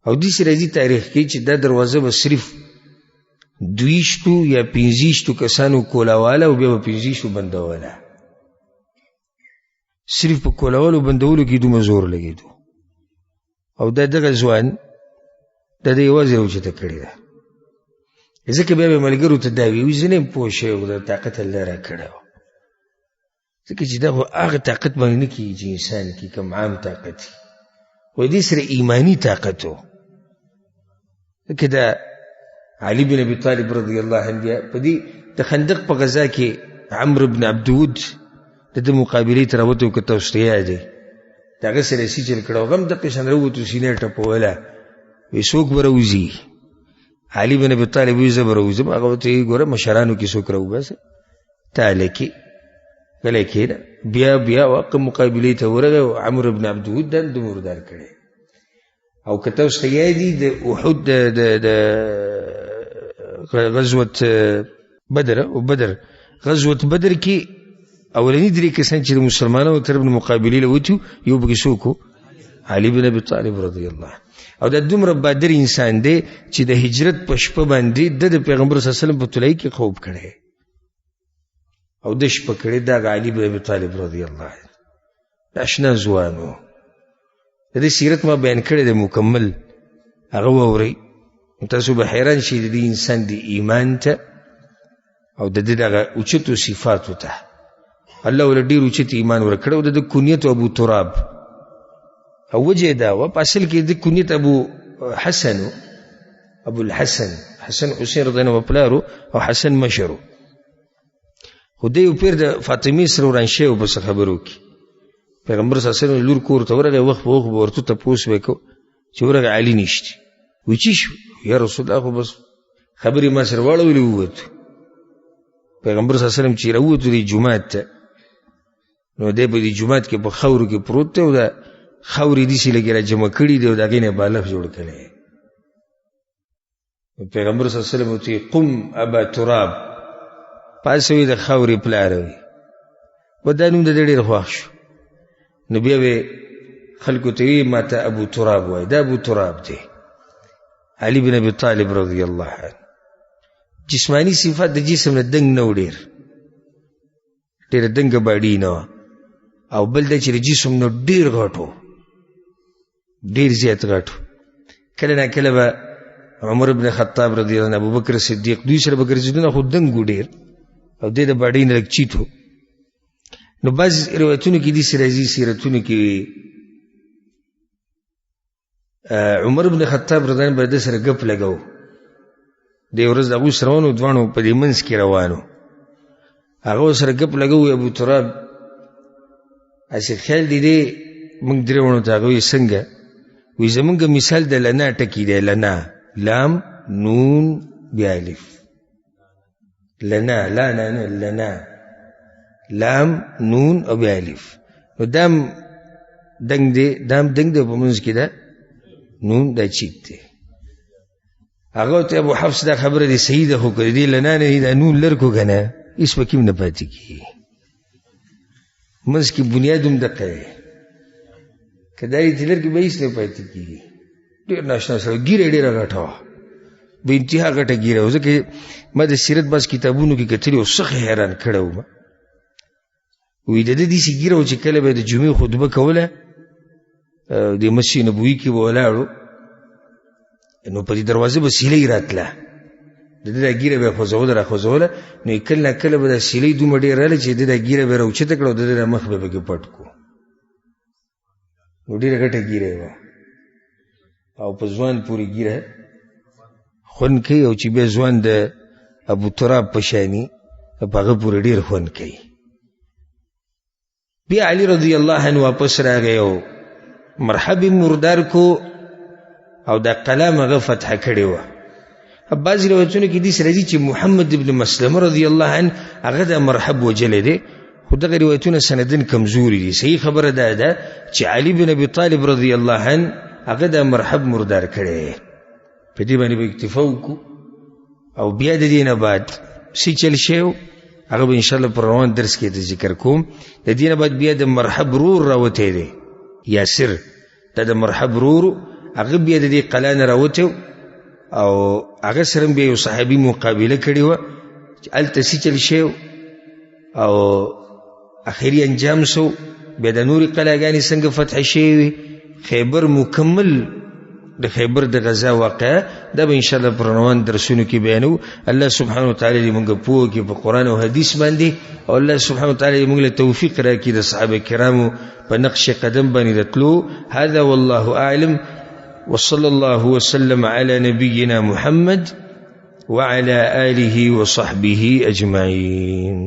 او داسې راځي تاریخ کې چې دا دروازه به صرف 20 یا 25 کسانو کولاواله او بیا به 25 بندوله. صرف په کولولو بندولو کې دومره زور لګېدو. او دا دغه ځوان دا د یوازې راوچته کړې ده. ځکه بیا به ملګرو ته دا وي زه نه یم پوه شوی او د طاقت الله را کړی و. ځکه چې دا خو هغه طاقت باندې نه کېږي چې انسان کې کوم عام طاقت وي، وایي دې سره ایماني طاقت و. ځکه دا علي بن ابي طالب رضی الله عنه بیا په دې د خندق په غزا کې عمرو بن عبدود د ده مقابلې ته راوتی و، که تاسو ته یاد دی. د هغه سره یې سیچل کړی و، هغه هم دقې شان راووتو، سینه یې ټپوله. وایي څوک به راوځي؟ علي بن ابي طالب وایي زه به راوځم. هغه ورته وایي ګوره مشرانو کې څوک راوباسه، ته هلکې غلی کښېنه. بیا واقع مقابلې ته ورغی او عمرو بن عبدود دا د مردار کړی. او که تاسو ته یاد دي د احد د غزوة بدر او غزوة بدر کې اولني 3 کسان چې د مسلمانانو طرف نه مقابلې له وتو، یو پکې څوک و؟ علي بن ابي طالب رضی الله. او دا دومره بادر انسان دی چې د هجرت په شپه باندې د پیغمبر صلی الله علیه وسلم په طلایي کې خوب کړی او د شپه کړی دا علي بن ابي طالب رضی الله عنه. دا اشنا ځوان و. د دې سیرت ما بیان کړی دی مکمل، هغه واورئ. تاسو به حیران شئ د دې انسان د ایمان ته او د دې دغه اوچتو صفاتو ته. الله ورله ډېر اوچت ایمان ورکړی او د ده کنیت ابو تراب. او وجه دا وه په اصل کې د کنیت ابو حسن و، ابو الحسن، حسن حسین رضی الله عنه پلار او حسن مشر و. خو دی یو پیر د فاطمې سره وران شوی و په څه خبرو کې. پیغمبر صلی الله علیه وسلم لور کور ته ورغی، وخت په وخت به ورته تپوس وکړو چې ورغی علي نشته. وایي څه شو؟ یا رسول الله خو بس خبرې ما سره واړولې ووتو. پیغمبر صلی الله علیه وسلم چې راووتو دې جومات ته، نو دی په دې جومات کې په خاورو کې پروت دی او دا خاورې داسې لږې را جمع کړي دي او د هغې نه بالښت جوړ کړی. پیغمبر صلی الله علیه وسلم ورته قم ابا تراب، پاسوي د خاورې پلاره وي. و دا نوم د ده ډېر خوښ شو. نو بیا به خلکو ته وي ما ته ابو تراب وایي، دا ابو تراب دی علي بن ابي طالب رضی الله عنه. جسمانی صفات د جسم نه دنګ نه و، ډېره دنګه باډي نه وه. او بل دا چې د جسم نه ډېر غټ و، ډېر زیات غټ و. کله نا کله به عمر بن خطاب رضی الله عنه، ابوبکر صدیق دوی سره به ګرځېدونه، خو دنګ و ډېر او دی د باډۍ نه لږ چیت و. نو بعض روایتونو کې داسې راځي، سیرتونو کې عمر بن خطاب رضی الله عنه به د سره ګپ لګو. د یو ورځ د هغوی سره ونه دواړو په دې منځ کې روانو، هغه سره ګپ لګو. ابو تراب هسې خیال دی دی موږ درې وړو ته هغه وایي څنګه؟ وایي زمونږ مثال د لنا ټکي دی، لنا لام نون بیا الف. لنا لا نه نه لنا لام نون او بیا الف. نو دام دنګ دی، دام دنګ دی په منځ کې ده نون دا چیت دی. هغه ته ابو حفص دا خبره دی صحیح ده، خو که دی لنا نه دا نون لر کو که نه هېڅ پکې هم نه پاتې کېږي. منځ کې بنیاد هم دقه دی، که دا یې چې لر کې به هېڅ نه پاتې کېږي. ډېر ناشنا سره ږیره یې ډېره غټه وه، به انتها غټه ګیره وه. ځکه ما د سیرت بعض کتابونو کې کتلي او څه حیران کړی وم. وایي د ده داسې ګیره وه چې کله به د جمعې خطبه کوله د مسجد نبوي کې به ولاړو نو په دې دروازه به سیلۍ راتله، د ده دا ګیره به یې خوځوله راخوځوله، نو کله نه کله به دا سیلۍ دومره ډېر راغله چې د دا ګیره به یې راوچته کړه او د ده دا مخ به پکې پټ کړو. نو ډېره غټه ګیره یې وه او په ځوان پورې ګیره خوند کوي، او چې بیا ځوان د ابو تراب په شاني په هغه پورې ډېر خوند کوي. بیا علي رضی الله عنه واپس راغی او مرحب مردار کو او دا قلم هغه فتح کړې وه. بعضې روایتونو کې داسې راځي چې محمد ابن مسلمه رضی الله عنه هغه دا مرحب وجلی دی، خو دغه روایتونه سندن کمزوري دي. صحیح خبره دا ده چې علي بن ابي طالب رضی الله عنه هغه دا مرحب مردار کړی. په دې باندې به اکتفا وکړو او بیا د دې نه بعد څه چل شی هغه به انشاءالله پر روان درس کې د ذکر کوم. د دې نه بعد بیا د مرحب رور راوتی دی یاسر، دا د مرحب رور هغه بیا د دې قلا نه راوتی او هغه سره بیا یو صحابي مقابله کړې وه چې هلته څه چل شی او اخري انجام سو. بیا د نورې قلاګانې څنګه فتح شوې وي، خیبر مکمل د خیبر د غزا واقعه دا به انشاءالله پر روان درسونو کې بیانو. الله سبحانه وتعالی دې موږ پوه کړي په قرآن او حدیث باندې، او الله سبحانه وتعالی دې موږ له توفیق راکړي د صحابه کرامو په نقش قدم باندې رتلو. هذا والله اعلم، وصلى الله وسلم على نبينا محمد وعلى آله وصحبه أجمعين.